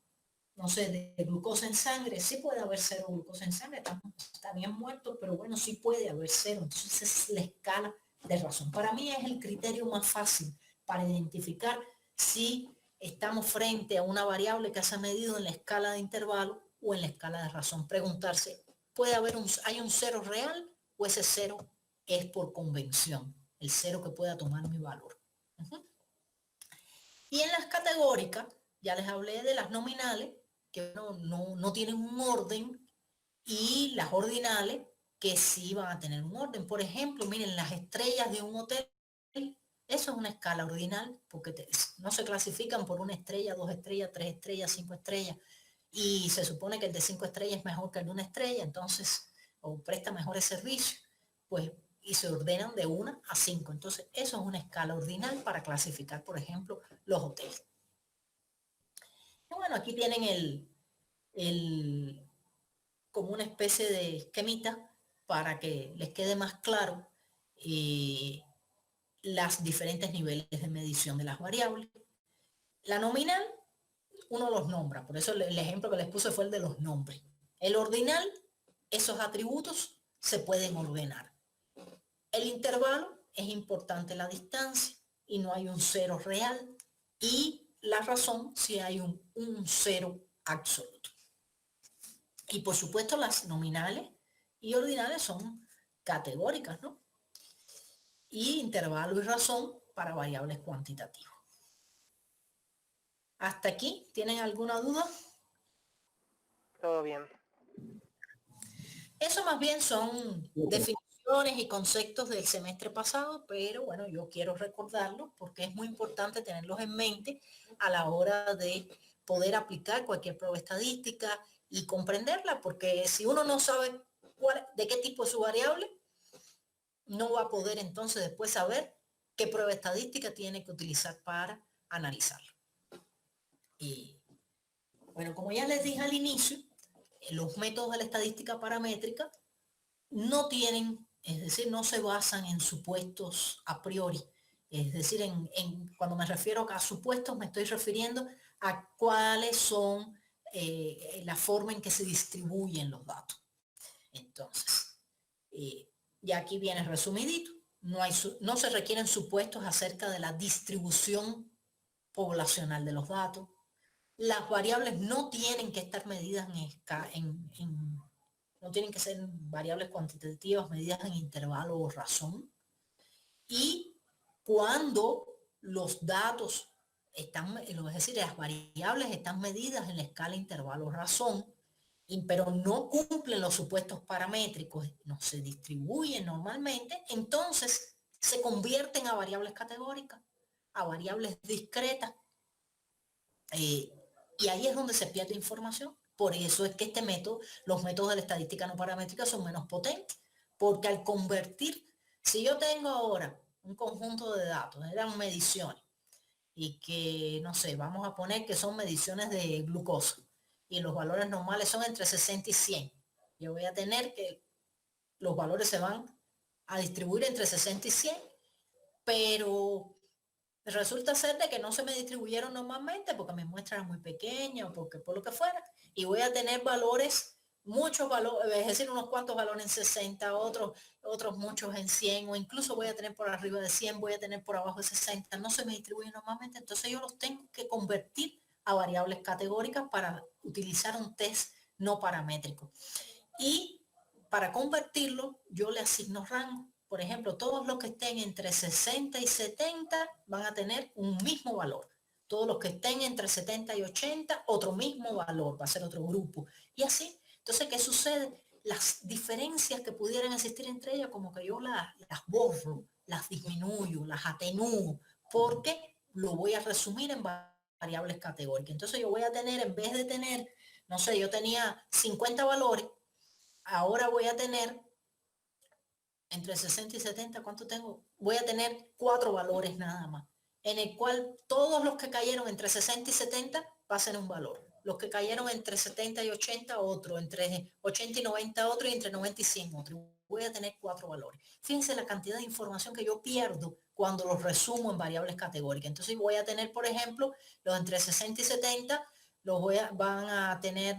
no sé, de glucosa en sangre, sí puede haber cero glucosa en sangre, está bien muerto, pero bueno, sí puede haber cero. Entonces es la escala de razón. Para mí es el criterio más fácil para identificar si estamos frente a una variable que se ha medido en la escala de intervalo o en la escala de razón. Preguntarse, ¿hay un cero real o ese cero es por convención? El cero que pueda tomar mi valor. Y en las categóricas, ya les hablé de las nominales, que no tienen un orden, y las ordinales, que sí van a tener un orden. Por ejemplo, miren, las estrellas de un hotel, eso es una escala ordinal, porque no se clasifican por una estrella, 2 estrellas, 3 estrellas, 5 estrellas, y se supone que el de 5 estrellas es mejor que el de una estrella, entonces, o presta mejores servicios, pues, y se ordenan de 1 a 5. Entonces, eso es una escala ordinal para clasificar, por ejemplo, los hoteles. Y bueno, aquí tienen como una especie de esquemita para que les quede más claro los diferentes niveles de medición de las variables. La nominal, uno los nombra, por eso el ejemplo que les puse fue el de los nombres. El ordinal, esos atributos se pueden ordenar. El intervalo, es importante la distancia y no hay un cero real. Y la razón, si hay un cero absoluto. Y por supuesto las nominales y ordinales son categóricas, ¿no? Y intervalo y razón para variables cuantitativas. ¿Hasta aquí tienen alguna duda?
Todo bien.
Eso más bien son definiciones y conceptos del semestre pasado, pero bueno, yo quiero recordarlos porque es muy importante tenerlos en mente a la hora de poder aplicar cualquier prueba estadística y comprenderla, porque si uno no sabe de qué tipo es su variable, no va a poder entonces después saber qué prueba estadística tiene que utilizar para analizarlo. Y bueno, como ya les dije al inicio, los métodos de la estadística paramétrica no tienen, es decir, no se basan en supuestos a priori. Es decir, cuando me refiero a supuestos, me estoy refiriendo a cuáles son la forma en que se distribuyen los datos. Entonces, ya aquí viene resumidito. No se requieren supuestos acerca de la distribución poblacional de los datos. Las variables no tienen que estar medidas no tienen que ser variables cuantitativas medidas en intervalo o razón. Y cuando los datos están, es decir, las variables están medidas en la escala intervalo razón, pero no cumplen los supuestos paramétricos, no se distribuyen normalmente, entonces se convierten a variables categóricas, a variables discretas, y ahí es donde se pierde información. Por eso es que los métodos de la estadística no paramétrica son menos potentes, porque al convertir, si yo tengo ahora un conjunto de datos, eran mediciones, y que, no sé, vamos a poner que son mediciones de glucosa, y los valores normales son entre 60 y 100. Yo voy a tener que los valores se van a distribuir entre 60 y 100, pero resulta ser de que no se me distribuyeron normalmente porque mi muestra era muy pequeña o porque por lo que fuera, y voy a tener valores, muchos valores, es decir, unos cuantos valores en 60, otros muchos en 100, o incluso voy a tener por arriba de 100, voy a tener por abajo de 60, no se me distribuyen normalmente, entonces yo los tengo que convertir a variables categóricas para utilizar un test no paramétrico. Y para convertirlo, yo le asigno rango. Por ejemplo, todos los que estén entre 60 y 70 van a tener un mismo valor. Todos los que estén entre 70 y 80, otro mismo valor, va a ser otro grupo. Y así, entonces, ¿qué sucede? Las diferencias que pudieran existir entre ellas, como que yo las borro, las disminuyo, las atenúo, porque lo voy a resumir en variables categóricas. Entonces yo voy a tener, en vez de tener, no sé, yo tenía 50 valores, ahora voy a tener entre 60 y 70, ¿cuánto tengo? Voy a tener 4 valores nada más, en el cual todos los que cayeron entre 60 y 70 va a ser un valor. Los que cayeron entre 70 y 80, otro, entre 80 y 90 otro, y entre 90 y 100 otro. Voy a tener 4 valores. Fíjense la cantidad de información que yo pierdo cuando los resumo en variables categóricas. Entonces voy a tener, por ejemplo, los entre 60 y 70, van a tener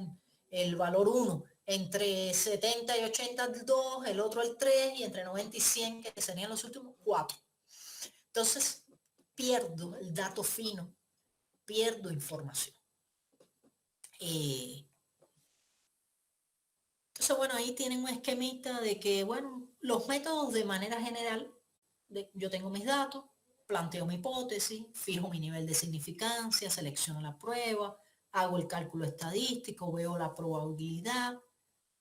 el valor 1, entre 70 y 80 el 2, el otro el 3, y entre 90 y 100, que serían los últimos 4. Entonces, pierdo el dato fino, pierdo información. Entonces, bueno, ahí tienen un esquemita de que, bueno, los métodos de manera general, yo tengo mis datos, planteo mi hipótesis, fijo mi nivel de significancia, selecciono la prueba, hago el cálculo estadístico, veo la probabilidad,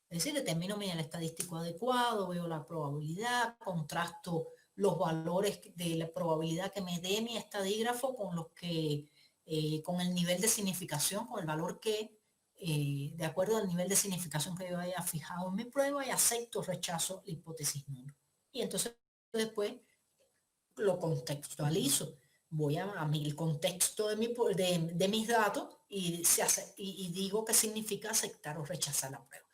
es decir, determino mi nivel estadístico adecuado, veo la probabilidad, contrasto los valores de la probabilidad que me dé mi estadígrafo con los que, con el nivel de significación, con el valor que, de acuerdo al nivel de significación que yo haya fijado en mi prueba, y acepto o rechazo la hipótesis nula. Y entonces después lo contextualizo. Voy a el contexto de mis datos y digo qué significa aceptar o rechazar la prueba.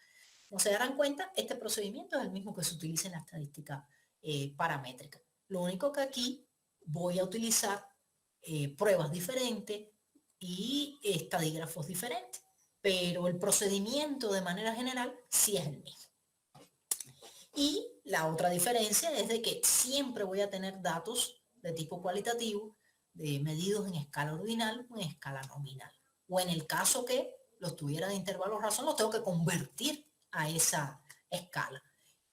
Como se darán cuenta, este procedimiento es el mismo que se utiliza en la estadística paramétrica. Lo único que aquí voy a utilizar pruebas diferentes y estadígrafos diferentes, pero el procedimiento de manera general sí es el mismo. Y la otra diferencia es de que siempre voy a tener datos de tipo cualitativo, medidos en escala ordinal o en escala nominal. O en el caso que los tuviera de intervalo razón, los tengo que convertir a esa escala.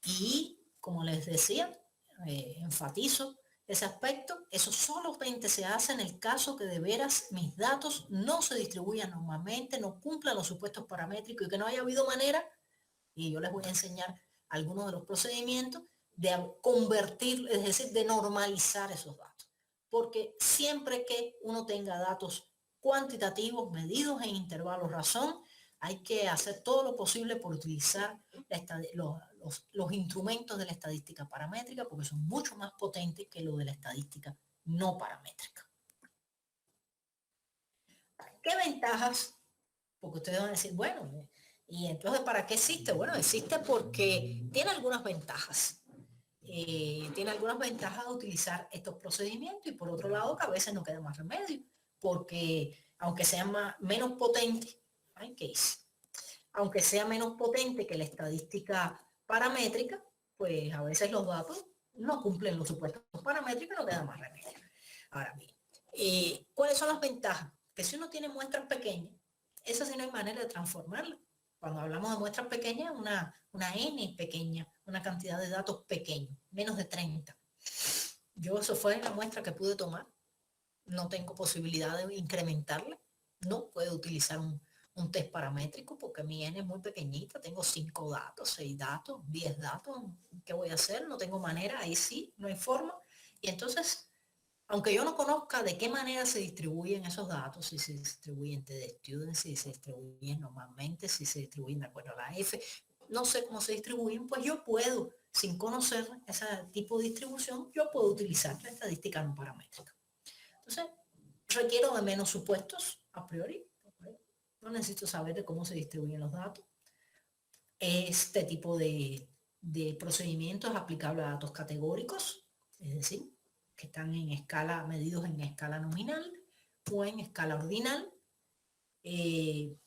Y como les decía, enfatizo ese aspecto, eso solamente se hace en el caso que de veras mis datos no se distribuyan normalmente, no cumplan los supuestos paramétricos y que no haya habido manera, y yo les voy a enseñar algunos de los procedimientos de convertir, es decir, de normalizar esos datos. Porque siempre que uno tenga datos cuantitativos medidos en intervalos razón, hay que hacer todo lo posible por utilizar los instrumentos de la estadística paramétrica porque son mucho más potentes que lo de la estadística no paramétrica. ¿Qué ventajas? Porque ustedes van a decir, bueno, ¿y entonces para qué existe? Bueno, existe porque tiene algunas ventajas. Tiene algunas ventajas de utilizar estos procedimientos y por otro lado que a veces no queda más remedio, porque aunque sea menos potente, ay, ¿qué hice? Aunque sea menos potente que la estadística paramétrica, pues a veces los datos no cumplen los supuestos paramétricos y no queda más remedio. Ahora bien, ¿cuáles son las ventajas? Que si uno tiene muestras pequeñas, esa sí no hay manera de transformarla. Cuando hablamos de muestras pequeñas, una N pequeña, una cantidad de datos pequeños, menos de 30. Yo eso fue la muestra que pude tomar. No tengo posibilidad de incrementarla. No puedo utilizar un test paramétrico porque mi N es muy pequeñita. Tengo 5 datos, 6 datos, 10 datos. ¿Qué voy a hacer? No tengo manera. Ahí sí, no hay forma. Y entonces, aunque yo no conozca de qué manera se distribuyen esos datos, si se distribuyen de students, si se distribuyen normalmente, si se distribuyen de acuerdo a la F, no sé cómo se distribuyen, pues yo puedo, sin conocer ese tipo de distribución, yo puedo utilizar la estadística no paramétrica. Entonces, requiero de menos supuestos a priori. No necesito saber de cómo se distribuyen los datos. Este tipo de procedimiento es aplicable a datos categóricos, es decir, que están en escala, medidos en escala nominal o en escala ordinal.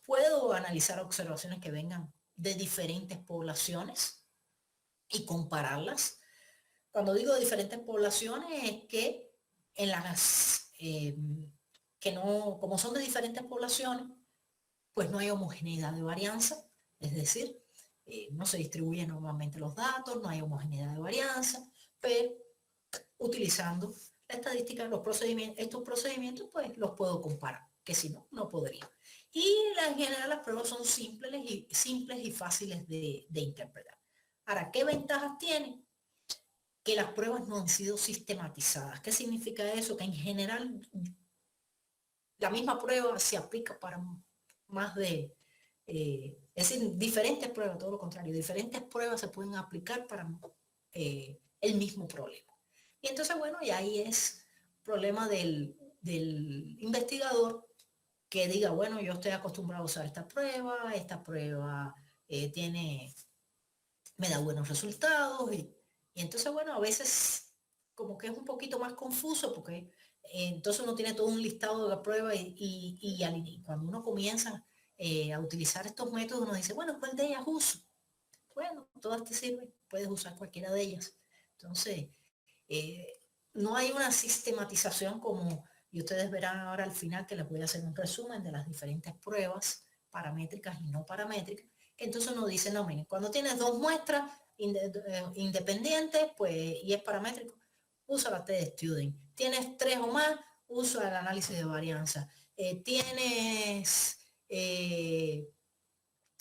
Puedo analizar observaciones que vengan de diferentes poblaciones y compararlas. Cuando digo diferentes poblaciones es que en las que no, como son de diferentes poblaciones, pues no hay homogeneidad de varianza, es decir, no se distribuyen normalmente los datos, no hay homogeneidad de varianza, pero utilizando la estadística, estos procedimientos, pues los puedo comparar, que si no, no podría. Y en general las pruebas son simples y fáciles de interpretar. Ahora, ¿qué ventajas tienen? Que las pruebas no han sido sistematizadas. ¿Qué significa eso? Que en general la misma prueba se aplica para más de, es decir, diferentes pruebas, todo lo contrario, diferentes pruebas se pueden aplicar para el mismo problema. Y entonces, bueno, y ahí es problema del investigador que diga, bueno, yo estoy acostumbrado a usar esta prueba me da buenos resultados y entonces, bueno, a veces como que es un poquito más confuso porque entonces uno tiene todo un listado de la prueba y cuando uno comienza a utilizar estos métodos, uno dice, bueno, ¿cuál de ellas uso? Bueno, todas te sirven, puedes usar cualquiera de ellas. Entonces, no hay una sistematización como, y ustedes verán ahora al final que les voy a hacer un resumen de las diferentes pruebas paramétricas y no paramétricas, que entonces uno dice, no, miren, cuando tienes 2 muestras independientes, pues, y es paramétrico, usa la T-Student. Tienes 3 o más, usa el análisis de varianza. Tienes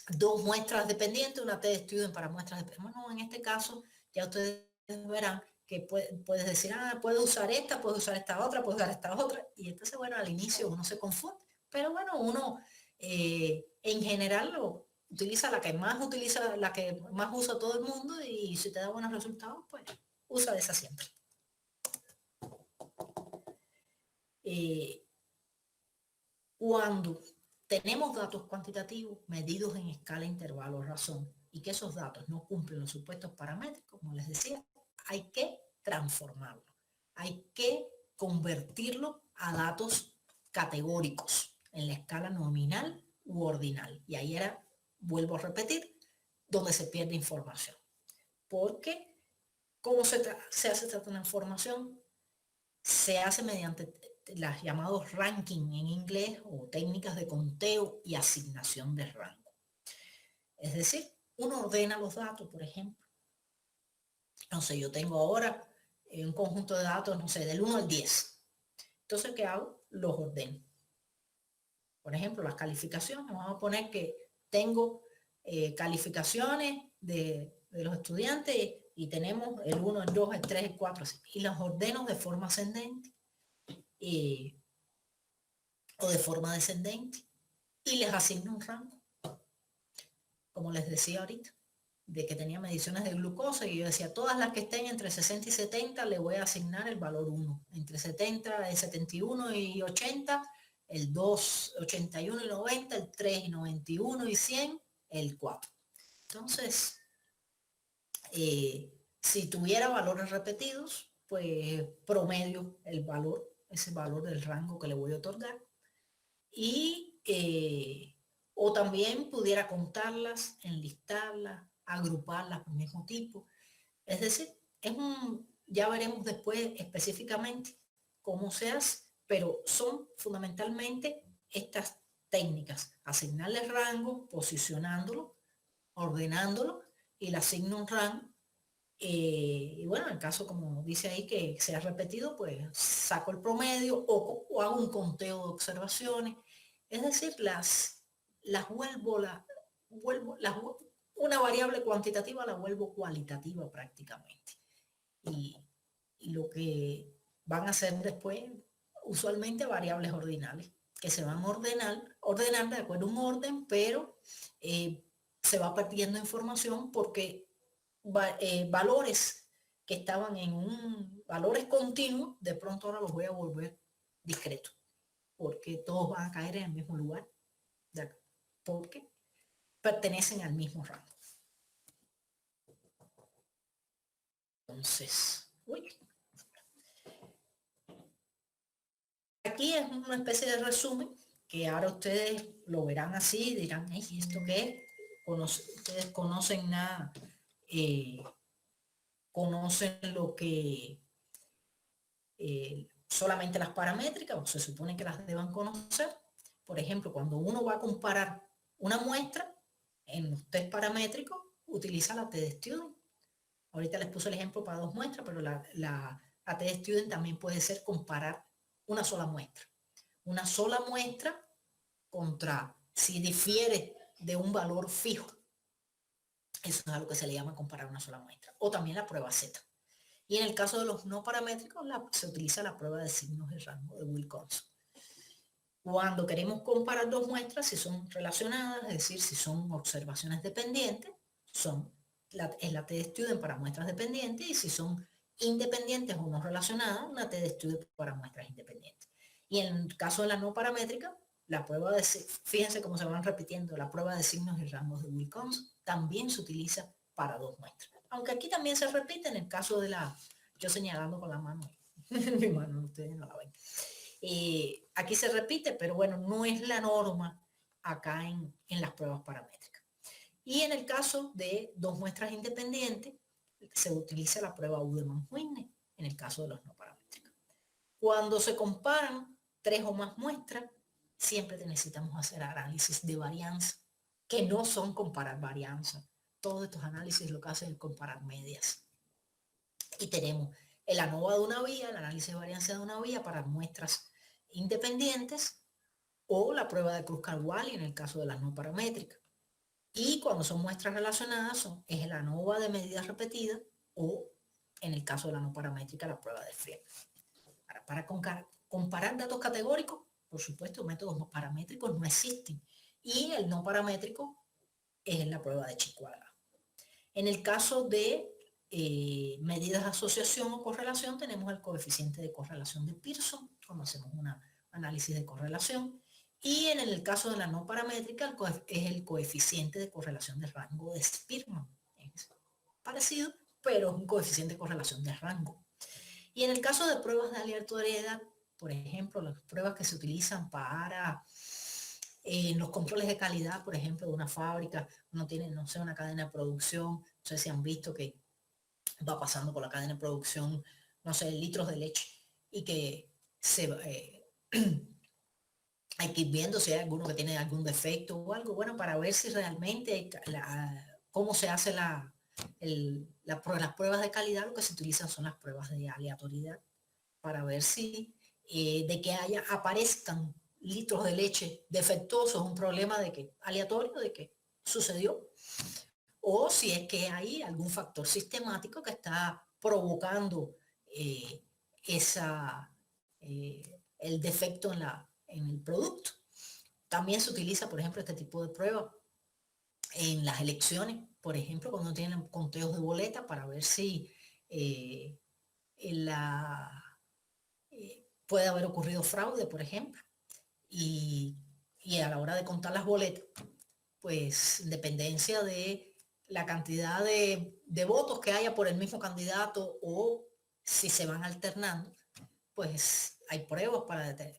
2 muestras dependientes, una T-Student para muestras dependientes. Bueno, en este caso, ya ustedes verán que puedes decir, puedo usar esta otra, puedo usar esta otra, y entonces, bueno, al inicio uno se confunde, pero bueno, uno en general utiliza la que más usa todo el mundo y si te da buenos resultados, pues usa esa siempre. Cuando tenemos datos cuantitativos medidos en escala intervalo razón y que esos datos no cumplen los supuestos paramétricos, como les decía, hay que transformarlo, hay que convertirlo a datos categóricos en la escala nominal u ordinal. Y ahí era, vuelvo a repetir, donde se pierde información. Porque, ¿cómo se hace esta transformación? Se hace mediante las llamados ranking en inglés o técnicas de conteo y asignación de rango. Es decir, uno ordena los datos, por ejemplo. no sé, yo tengo ahora un conjunto de datos, no sé, del 1 al 10. Entonces, ¿qué hago? Los ordeno. Por ejemplo, las calificaciones, vamos a poner que tengo calificaciones de los estudiantes y tenemos el 1, el 2, el 3, el 4, así, y las ordeno de forma ascendente o de forma descendente y les asigno un rango, como les decía ahorita, de que tenía mediciones de glucosa y yo decía, todas las que estén entre 60 y 70 le voy a asignar el valor 1, entre 70, 71 y 80, el 2, 81 y 90, el 3 y 91 y 100, el 4. Entonces, si tuviera valores repetidos, pues promedio el valor, ese valor del rango que le voy a otorgar. Y, o también pudiera contarlas, enlistarlas, agruparlas por mismo tipo. Es decir, ya veremos después específicamente cómo se hace, pero son fundamentalmente estas técnicas: asignarle rango, posicionándolo, ordenándolo, y le asigno un rango. Y bueno, en el caso, como dice ahí, que sea repetido, pues saco el promedio o hago un conteo de observaciones. Es decir, una variable cuantitativa la vuelvo cualitativa prácticamente. Y lo que van a ser después, usualmente variables ordinales, que se van a ordenar de acuerdo a un orden, pero se va perdiendo información porque valores que estaban valores continuos, de pronto ahora los voy a volver discretos, porque todos van a caer en el mismo lugar, porque pertenecen al mismo rango. Entonces, aquí es una especie de resumen que ahora ustedes lo verán así, dirán, ¿y esto qué es? Ustedes conocen nada, conocen lo que solamente las paramétricas, o se supone que las deban conocer. Por ejemplo, cuando uno va a comparar una muestra en los test paramétricos, utiliza la T-Student. Ahorita les puse el ejemplo para 2 muestras, pero la T-Student también puede ser comparar una sola muestra. Una sola muestra contra, si difiere de un valor fijo. Eso es algo que se le llama comparar una sola muestra. O también la prueba Z. Y en el caso de los no paramétricos, se utiliza la prueba de signos de rango de Wilcoxon. Cuando queremos comparar 2 muestras, si son relacionadas, es decir, si son observaciones dependientes, es la T-Student para muestras dependientes, y si son independientes o no relacionadas, una T-Student para muestras independientes. Y en el caso de la no paramétrica, la prueba de, fíjense cómo se van repitiendo, la prueba de signos y rangos de Wilcoxon también se utiliza para 2 muestras. Aunque aquí también se repite en el caso de yo señalando con la mano, mi mano, ustedes no la ven. Aquí se repite, pero bueno, no es la norma acá en las pruebas paramétricas. Y en el caso de 2 muestras independientes, se utiliza la prueba Udemann-Wigner, en el caso de los no paramétricos. Cuando se comparan 3 o más muestras, siempre necesitamos hacer análisis de varianza, que no son comparar varianza. Todos estos análisis lo que hacen es comparar medias. Y tenemos el ANOVA de una vía, el análisis de varianza de una vía para muestras independientes, o la prueba de Kruskal-Wallis en el caso de las no paramétricas. Y cuando son muestras relacionadas, es el ANOVA de medidas repetidas, o en el caso de la no paramétrica, la prueba de Friel. Para comparar datos categóricos, por supuesto, métodos paramétricos no existen. Y el no paramétrico es la prueba de chi cuadrado. En el caso de medidas de asociación o correlación, tenemos el coeficiente de correlación de Pearson, cuando hacemos un análisis de correlación. Y en el caso de la no paramétrica, es el coeficiente de correlación de rango de Spearman. Es parecido, pero es un coeficiente de correlación de rango. Y en el caso de pruebas de aleatoriedad, por ejemplo, las pruebas que se utilizan para los controles de calidad, por ejemplo, de una fábrica, uno tiene, no sé, una cadena de producción, no sé si han visto que va pasando por la cadena de producción, no sé, litros de leche, y que hay que ir viendo si hay alguno que tiene algún defecto o algo, bueno, para ver si realmente cómo se hace las pruebas de calidad lo que se utilizan son las pruebas de aleatoriedad para ver si de que aparezcan litros de leche defectuosos, un problema de que aleatorio, de que sucedió, o si es que hay algún factor sistemático que está provocando el defecto en el producto. También se utiliza, por ejemplo, este tipo de prueba en las elecciones, por ejemplo, cuando tienen conteos de boleta para ver si puede haber ocurrido fraude, por ejemplo, y a la hora de contar las boletas, pues en dependencia de la cantidad de votos que haya por el mismo candidato o si se van alternando, pues hay pruebas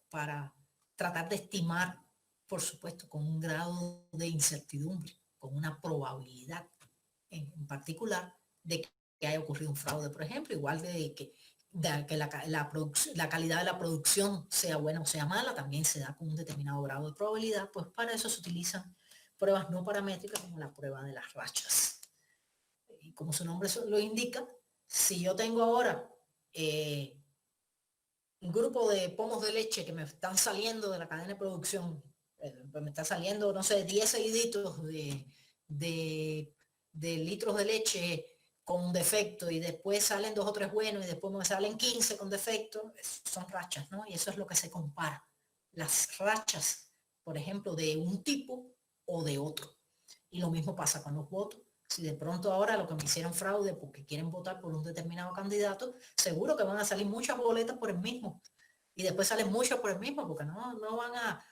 para tratar de estimar, por supuesto, con un grado de incertidumbre, con una probabilidad en particular de que haya ocurrido un fraude, por ejemplo, igual de que la calidad de la producción sea buena o sea mala, también se da con un determinado grado de probabilidad, pues para eso se utilizan pruebas no paramétricas como la prueba de las rachas. Y como su nombre lo indica, si yo tengo ahora un grupo de pomos de leche que me están saliendo de la cadena de producción, me está saliendo, no sé, 10 seguiditos de litros de leche con defecto y después salen 2 o 3 buenos y después me salen 15 con defecto, son rachas, ¿no? Y eso es lo que se compara. Las rachas, por ejemplo, de un tipo o de otro. Y lo mismo pasa con los votos. Si de pronto ahora lo que me hicieron fraude porque quieren votar por un determinado candidato, seguro que van a salir muchas boletas por el mismo. Y después salen muchas por el mismo, porque no van a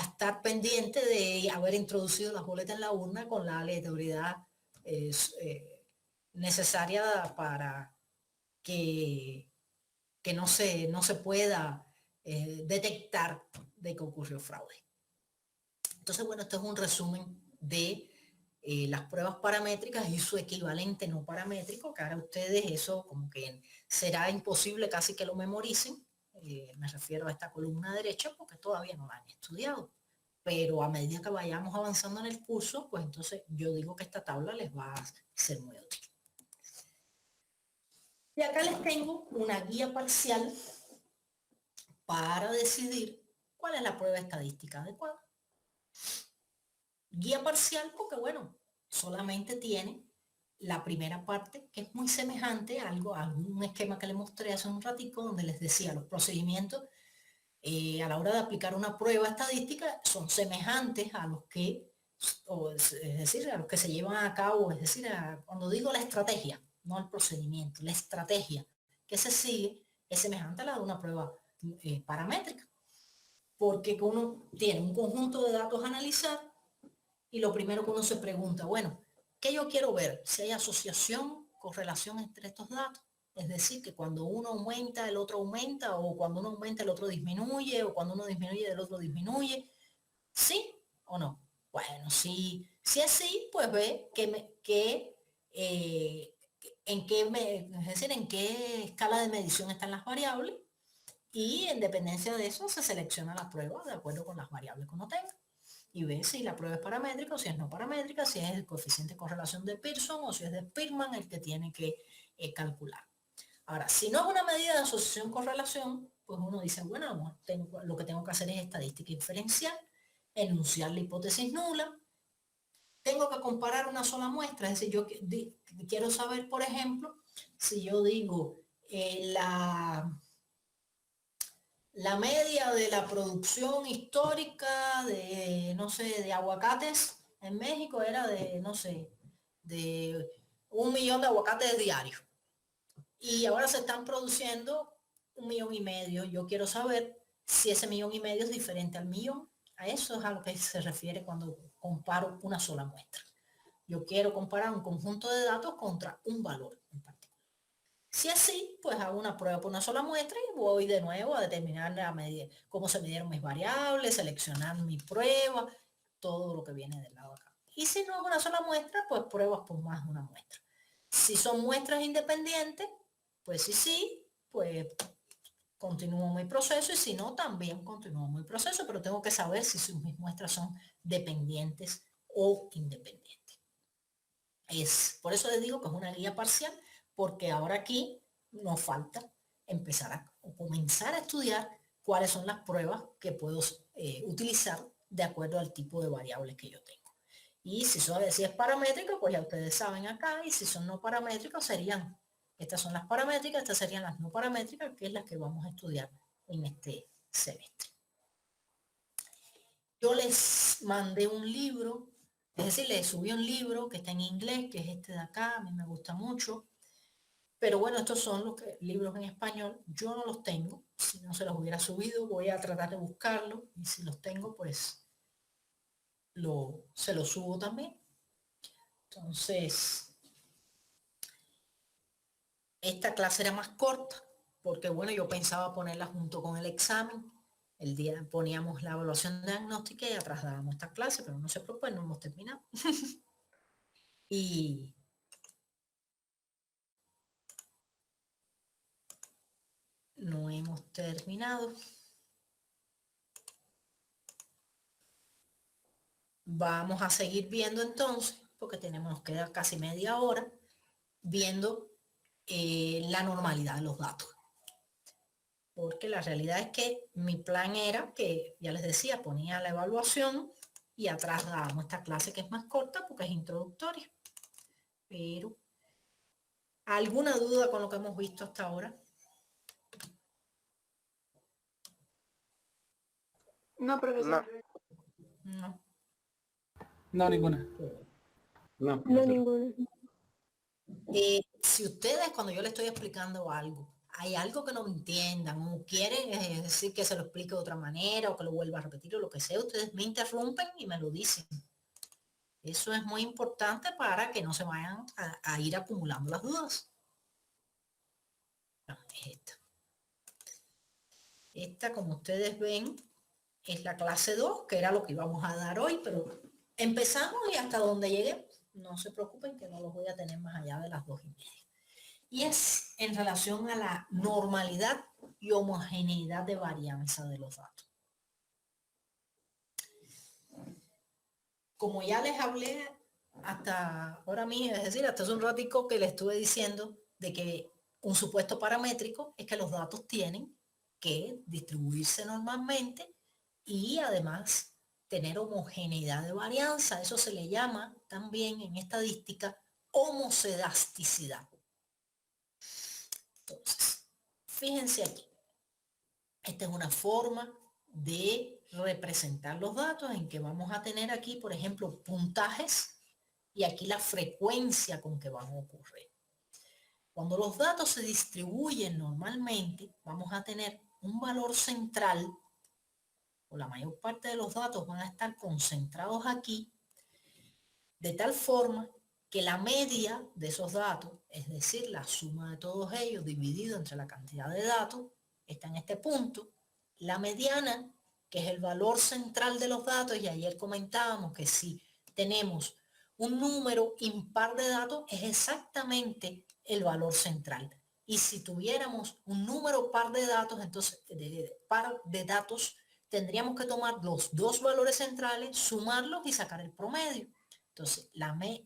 estar pendientes de haber introducido las boletas en la urna con la aleatoriedad necesaria para que no se pueda detectar de que ocurrió fraude. Entonces, bueno, esto es un resumen de las pruebas paramétricas y su equivalente no paramétrico, que ahora ustedes eso como que será imposible casi que lo memoricen. Me refiero a esta columna derecha porque todavía no la han estudiado. Pero a medida que vayamos avanzando en el curso, pues entonces yo digo que esta tabla les va a ser muy útil. Y acá les tengo una guía parcial para decidir cuál es la prueba estadística adecuada. Guía parcial porque, bueno, solamente tiene la primera parte, que es muy semejante a algún esquema que les mostré hace un ratico, donde les decía los procedimientos a la hora de aplicar una prueba estadística son semejantes a los que, es decir, a los que se llevan a cabo, es decir, cuando digo la estrategia, no el procedimiento, la estrategia que se sigue es semejante a la de una prueba paramétrica, porque uno tiene un conjunto de datos a analizar y lo primero que uno se pregunta, bueno, ¿qué yo quiero ver? Si hay asociación, correlación entre estos datos. Es decir, que cuando uno aumenta, el otro aumenta, o cuando uno aumenta, el otro disminuye, o cuando uno disminuye, el otro disminuye. ¿Sí o no? Bueno, si es sí, pues ve es decir, en qué escala de medición están las variables, y en dependencia de eso se selecciona la prueba de acuerdo con las variables que uno tenga. Y ve si la prueba es paramétrica o si es no paramétrica, si es el coeficiente de correlación de Pearson o si es de Spearman el que tiene que calcular. Ahora, si no es una medida de asociación-correlación, pues uno dice, bueno, lo que tengo que hacer es estadística inferencial, enunciar la hipótesis nula, tengo que comparar una sola muestra, es decir, yo quiero saber, por ejemplo, si yo digo la media de la producción histórica de, no sé, de aguacates en México era de, no sé, de 1 millón de aguacates diarios. Y ahora se están produciendo 1,5 millones. Yo quiero saber si ese 1,5 millones es diferente al millón. A eso es a lo que se refiere cuando comparo una sola muestra. Yo quiero comparar un conjunto de datos contra un valor en particular. Si es así, pues hago una prueba por una sola muestra y voy de nuevo a determinar cómo se midieron mis variables, seleccionar mi prueba, todo lo que viene del lado de acá. Y si no es una sola muestra, pues pruebas por más de una muestra. Si son muestras independientes, pues sí, pues continúo mi proceso, y si no, también continúo mi proceso, pero tengo que saber si mis muestras son dependientes o independientes. Por eso les digo que es una guía parcial, porque ahora aquí nos falta comenzar a estudiar cuáles son las pruebas que puedo utilizar de acuerdo al tipo de variables que yo tengo. Y si es paramétrica, pues ya ustedes saben acá, y si son no paramétricas serían, estas son las paramétricas, estas serían las no paramétricas, que es las que vamos a estudiar en este semestre. Yo les mandé un libro, es decir, les subí un libro que está en inglés, que es este de acá, a mí me gusta mucho. Pero bueno, estos son los libros en español. Yo no los tengo. Si no se los hubiera subido, voy a tratar de buscarlos. Y si los tengo, pues se los subo también. Entonces, esta clase era más corta, porque bueno, yo pensaba ponerla junto con el examen. El día poníamos la evaluación diagnóstica y atrás dábamos esta clase, pero no se preocupen, no hemos terminado. Y no hemos terminado. Vamos a seguir viendo entonces, porque nos queda casi media hora, viendo la normalidad de los datos. Porque la realidad es que mi plan era que, ya les decía, ponía la evaluación y atrás dábamos esta clase que es más corta porque es introductoria. Pero, ¿alguna duda con lo que hemos visto hasta ahora?
No, profesor.
No.
No, ninguna.
No, ninguna.
Si ustedes, cuando yo les estoy explicando algo, hay algo que no entiendan o quieren decir que se lo explique de otra manera o que lo vuelva a repetir o lo que sea, ustedes me interrumpen y me lo dicen. Eso es muy importante para que no se vayan a ir acumulando las dudas. No, es esta. Esta, como ustedes ven, es la clase 2, que era lo que íbamos a dar hoy, pero empezamos y hasta donde lleguemos. No se preocupen que no los voy a tener más allá de las 2:30. Y es en relación a la normalidad y homogeneidad de varianza de los datos. Como ya les hablé hasta ahora mismo, es decir, hasta hace un ratico que les estuve diciendo de que un supuesto paramétrico es que los datos tienen que distribuirse normalmente y además tener homogeneidad de varianza. Eso se le llama también en estadística homocedasticidad. Entonces, fíjense aquí. Esta es una forma de representar los datos en que vamos a tener aquí, por ejemplo, puntajes y aquí la frecuencia con que van a ocurrir. Cuando los datos se distribuyen normalmente, vamos a tener un valor central, o la mayor parte de los datos van a estar concentrados aquí, de tal forma que la media de esos datos, es decir, la suma de todos ellos dividido entre la cantidad de datos, está en este punto. La mediana, que es el valor central de los datos, y ayer comentábamos que si tenemos un número impar de datos, es exactamente el valor central. Y si tuviéramos un número par de datos, entonces par de datos, tendríamos que tomar los dos valores centrales, sumarlos y sacar el promedio. Entonces,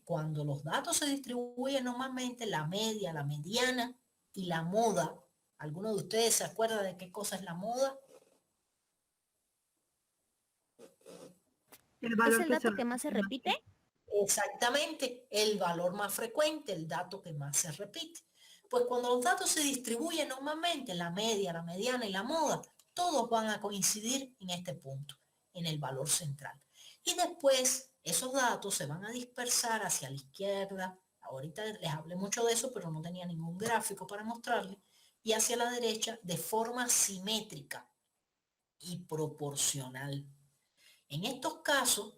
cuando los datos se distribuyen normalmente, la media, la mediana y la moda, ¿alguno de ustedes se acuerda de qué cosa es la moda?
¿Es el dato que más se repite?
Exactamente, el valor más frecuente, el dato que más se repite. Pues cuando los datos se distribuyen normalmente, la media, la mediana y la moda, todos van a coincidir en este punto, en el valor central. Y después esos datos se van a dispersar hacia la izquierda. Ahorita les hablé mucho de eso, pero no tenía ningún gráfico para mostrarles. Y hacia la derecha de forma simétrica y proporcional. En estos casos,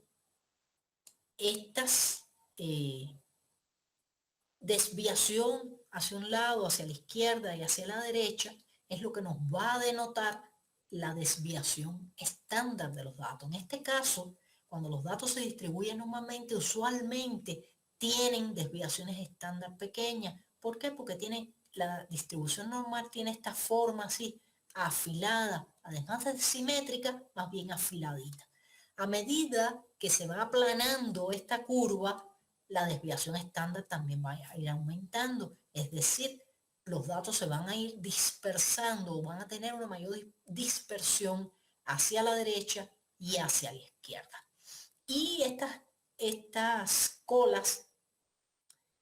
estas desviación hacia un lado, hacia la izquierda y hacia la derecha es lo que nos va a denotar la desviación estándar de los datos. En este caso, cuando los datos se distribuyen normalmente, usualmente tienen desviaciones estándar pequeñas. ¿Por qué? Porque la distribución normal tiene esta forma así, afilada, además de simétrica, más bien afiladita. A medida que se va aplanando esta curva, la desviación estándar también va a ir aumentando. Es decir, los datos se van a ir dispersando o van a tener una mayor dispersión hacia la derecha y hacia la izquierda. Y estas colas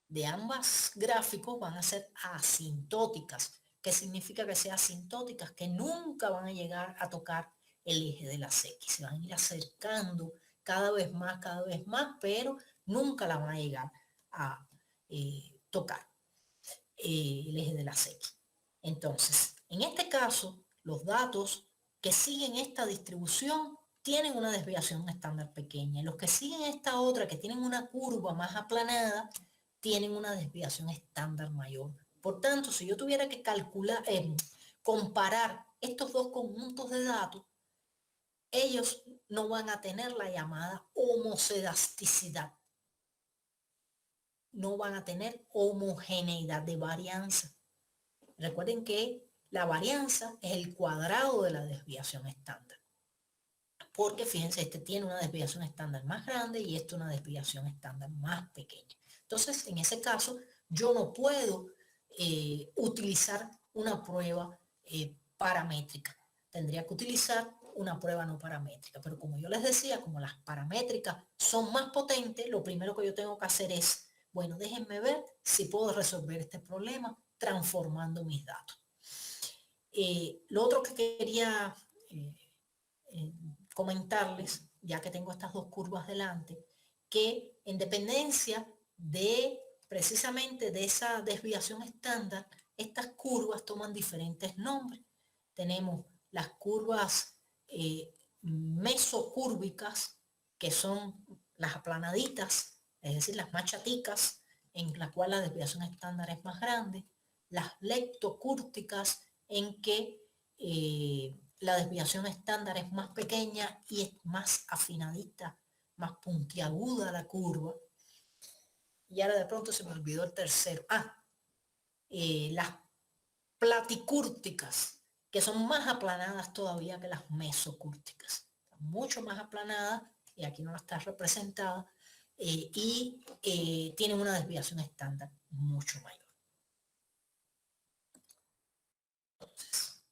de ambos gráficos van a ser asintóticas. ¿Qué significa que sean asintóticas? Que nunca van a llegar a tocar el eje de las X. Se van a ir acercando cada vez más, pero nunca la van a llegar a tocar el eje de las X. Entonces, en este caso, los datos que siguen esta distribución tienen una desviación estándar pequeña. Y los que siguen esta otra, que tienen una curva más aplanada, tienen una desviación estándar mayor. Por tanto, si yo tuviera que calcular, comparar estos dos conjuntos de datos, ellos no van a tener la llamada homocedasticidad. No van a tener homogeneidad de varianza. Recuerden que la varianza es el cuadrado de la desviación estándar. Porque fíjense, este tiene una desviación estándar más grande y este una desviación estándar más pequeña. Entonces, en ese caso, yo no puedo utilizar una prueba paramétrica. Tendría que utilizar una prueba no paramétrica. Pero como yo les decía, como las paramétricas son más potentes, lo primero que yo tengo que hacer es, bueno, déjenme ver si puedo resolver este problema transformando mis datos. Lo otro que quería comentarles, ya que tengo estas dos curvas delante, que en dependencia de precisamente de esa desviación estándar, estas curvas toman diferentes nombres. Tenemos las curvas mesocúrvicas, que son las aplanaditas, es decir, las más chaticas, en la cual la desviación estándar es más grande, las leptocúrticas, en que la desviación estándar es más pequeña y es más afinadita, más puntiaguda la curva. Y ahora de pronto se me olvidó el tercero. Las platicúrticas, que son más aplanadas todavía que las mesocúrticas. Mucho más aplanadas, y aquí no está representada, y tienen una desviación estándar mucho mayor. Entonces,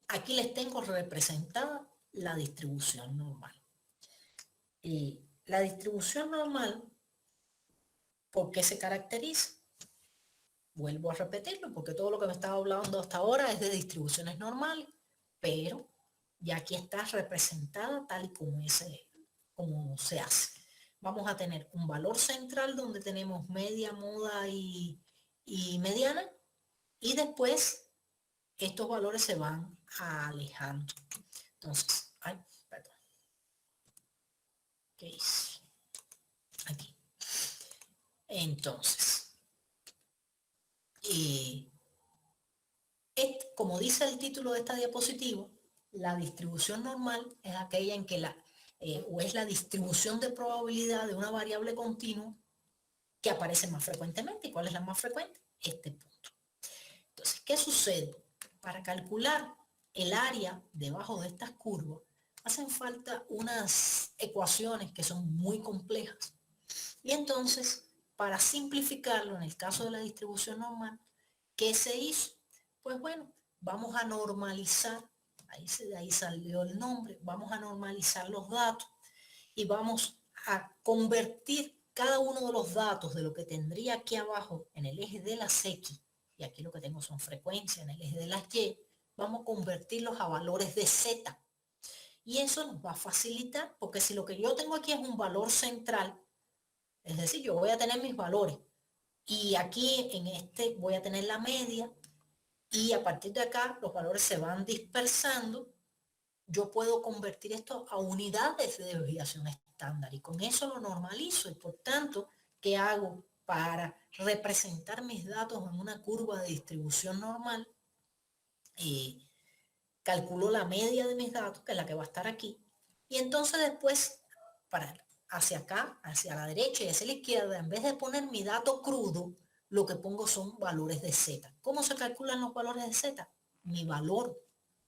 aquí les tengo representada la distribución normal. La distribución normal, ¿por qué se caracteriza? Vuelvo a repetirlo, porque todo lo que me estaba hablando hasta ahora es de distribuciones normales, pero ya aquí está representada tal y como se hace. Vamos a tener un valor central donde tenemos media, moda y mediana, y después estos valores se van alejando. Entonces, perdón. ¿Qué hice? Aquí. Entonces, como dice el título de esta diapositiva, la distribución normal es aquella en que o es la distribución de probabilidad de una variable continua que aparece más frecuentemente. ¿Y cuál es la más frecuente? Este punto. Entonces, ¿qué sucede? Para calcular el área debajo de estas curvas, hacen falta unas ecuaciones que son muy complejas. Y entonces, para simplificarlo, en el caso de la distribución normal, ¿qué se hizo? Pues bueno, vamos a normalizar, de ahí salió el nombre, vamos a normalizar los datos y vamos a convertir cada uno de los datos de lo que tendría aquí abajo en el eje de las X, y aquí lo que tengo son frecuencias en el eje de las Y, vamos a convertirlos a valores de Z. Y eso nos va a facilitar, porque si lo que yo tengo aquí es un valor central, es decir, yo voy a tener mis valores, y aquí en este voy a tener la media, y a partir de acá los valores se van dispersando, yo puedo convertir esto a unidades de desviación estándar y con eso lo normalizo. Y por tanto, ¿qué hago para representar mis datos en una curva de distribución normal? Calculo la media de mis datos, que es la que va a estar aquí, y entonces después, hacia acá, hacia la derecha y hacia la izquierda, en vez de poner mi dato crudo, lo que pongo son valores de Z. ¿Cómo se calculan los valores de Z? Mi valor,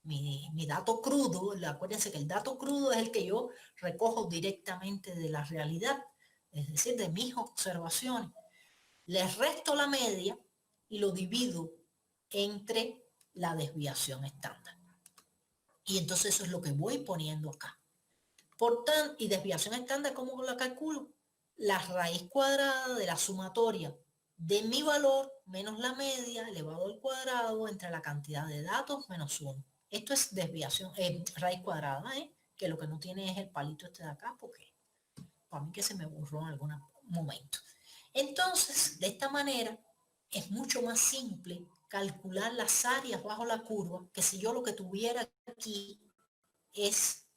mi dato crudo, acuérdense que el dato crudo es el que yo recojo directamente de la realidad, es decir, de mis observaciones, les resto la media y lo divido entre la desviación estándar. Y entonces eso es lo que voy poniendo acá. Por tanto, y desviación estándar, ¿cómo la calculo? La raíz cuadrada de la sumatoria de mi valor menos la media elevado al cuadrado entre la cantidad de datos menos 1. Esto es desviación, raíz cuadrada, que lo que no tiene es el palito este de acá, porque para mí que se me borró en algún momento. Entonces, de esta manera, es mucho más simple calcular las áreas bajo la curva que si yo lo que tuviera aquí es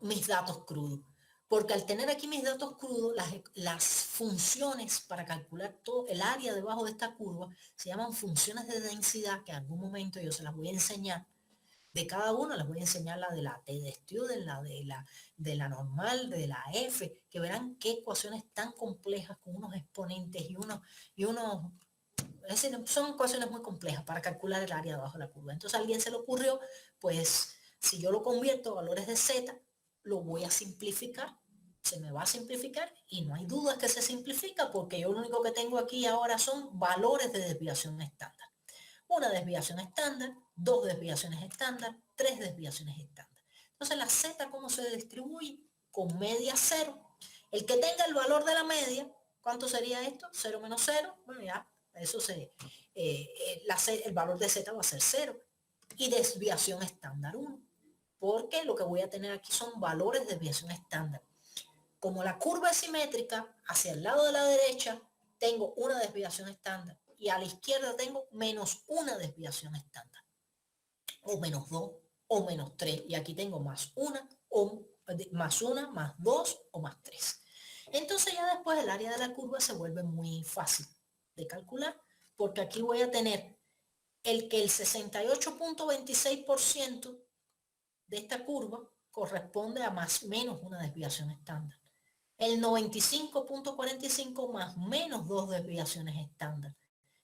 mis datos crudos. Porque al tener aquí mis datos crudos, las funciones para calcular todo el área debajo de esta curva se llaman funciones de densidad, que en algún momento yo se las voy a enseñar. De cada una les voy a enseñar la de la T de student, la de la normal, de la F, que verán qué ecuaciones tan complejas con unos exponentes y unos, es decir, son ecuaciones muy complejas para calcular el área debajo de la curva. Entonces a alguien se le ocurrió, pues si yo lo convierto a valores de Z, lo voy a simplificar, se me va a simplificar y no hay duda que se simplifica porque yo lo único que tengo aquí ahora son valores de desviación estándar. Una desviación estándar, 2 desviaciones estándar, 3 desviaciones estándar. Entonces la Z, ¿cómo se distribuye? Con media 0. El que tenga el valor de la media, ¿cuánto sería esto? 0 menos 0. Bueno, ya, eso el valor de Z va a ser 0. Y desviación estándar 1. Porque lo que voy a tener aquí son valores de desviación estándar. Como la curva es simétrica, hacia el lado de la derecha tengo una desviación estándar y a la izquierda tengo menos una desviación estándar, o menos 2, o menos 3, y aquí tengo más una, más 2 o más 3. Entonces ya después el área de la curva se vuelve muy fácil de calcular, porque aquí voy a tener el 68.26% de esta curva corresponde a más menos una desviación estándar. El 95.45 más menos 2 desviaciones estándar.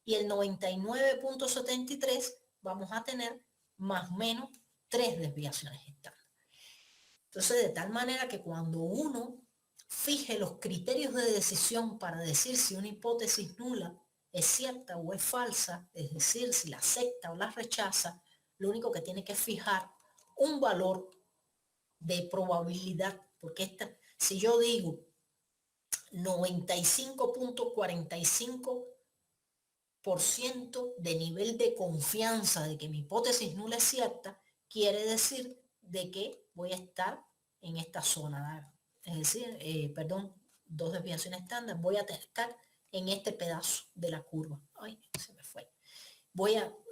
Y el 99.73 vamos a tener más menos 3 desviaciones estándar. Entonces, de tal manera que cuando uno fije los criterios de decisión para decir si una hipótesis nula es cierta o es falsa, es decir, si la acepta o la rechaza, lo único que tiene que fijar un valor de probabilidad, porque si yo digo 95.45% de nivel de confianza de que mi hipótesis nula es cierta, quiere decir de que voy a estar en esta zona, es decir, 2 desviaciones estándar, voy a estar en este pedazo de la curva. Ay, se me fue.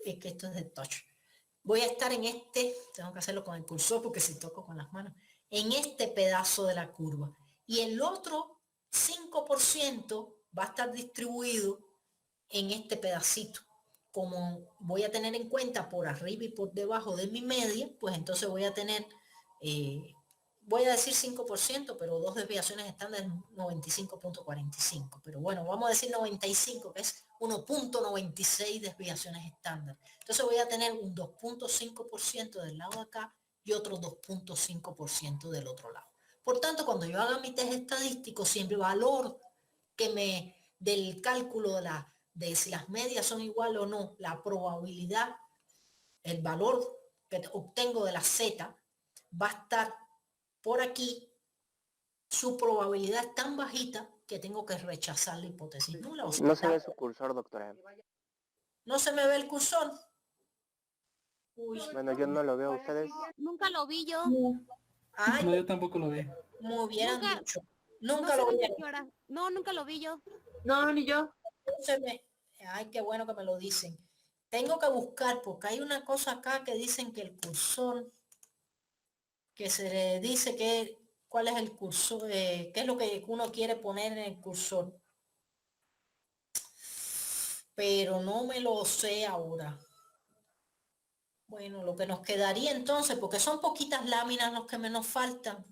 Es que esto es de touch. Voy a estar en tengo que hacerlo con el cursor porque si toco con las manos, en este pedazo de la curva. Y el otro 5% va a estar distribuido en este pedacito. Como voy a tener en cuenta por arriba y por debajo de mi media, pues entonces voy a tener, voy a decir 5%, pero 2 desviaciones estándar es 95.45. Pero bueno, vamos a decir 95, que es 1.96 desviaciones estándar. Entonces voy a tener un 2.5% del lado de acá y otro 2.5% del otro lado. Por tanto, cuando yo haga mi test estadístico, siempre valor del cálculo de si las medias son iguales o no, la probabilidad, el valor que obtengo de la Z va a estar por aquí. Su probabilidad es tan bajita que tengo que rechazar la hipótesis nula.
No se ve su cursor, doctora.
¿No se me ve el cursor? Uy.
Bueno, yo no lo veo. ¿Ustedes?
Nunca lo vi yo.
Ay,
No, yo tampoco lo vi.
me hubieran
Nunca-
dicho.
No
Nunca
sé
lo
desde
vi.
qué hora. No, nunca lo vi yo.
No, ni yo.
Ay, qué bueno que me lo dicen. Tengo que buscar porque hay una cosa acá que dicen que el cursor, que se le dice cuál es el cursor, qué es lo que uno quiere poner en el cursor. Pero no me lo sé ahora. Bueno, lo que nos quedaría entonces, porque son poquitas láminas los que me nos faltan,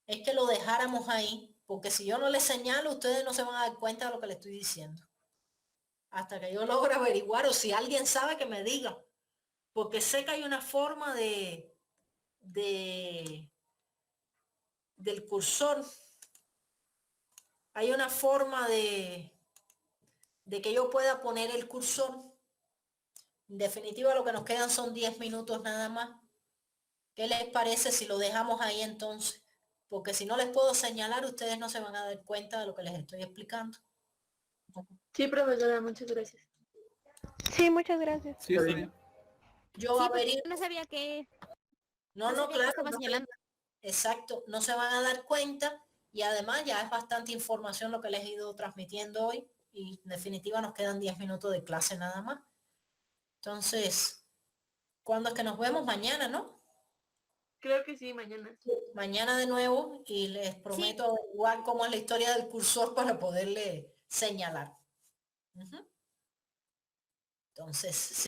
es que lo dejáramos ahí, porque si yo no les señalo, ustedes no se van a dar cuenta de lo que les estoy diciendo. Hasta que yo logre averiguar, o si alguien sabe que me diga, porque sé que hay una forma del cursor hay una forma de que yo pueda poner el cursor. En definitiva, lo que nos quedan son 10 minutos nada más. ¿Qué les parece si lo dejamos ahí entonces? Porque si no les puedo señalar, ustedes no se van a dar cuenta de lo que les estoy explicando.
Sí, profesora, muchas gracias.
Sí, muchas gracias.
Sí, está bien.
Yo
Sí, porque
averiguo.
no sabía que,
No,
no
no,
sabía que
claro.
estaba
No,
señalando.
exacto, no se van a dar cuenta y además ya es bastante información lo que les he ido transmitiendo hoy y en definitiva nos quedan 10 minutos de clase nada más. Entonces, ¿cuándo es que nos vemos? Mañana, ¿no?
Creo que sí, mañana.
Mañana de nuevo y les prometo averiguar cómo es la historia del cursor para poderle señalar. Ujú. Entonces,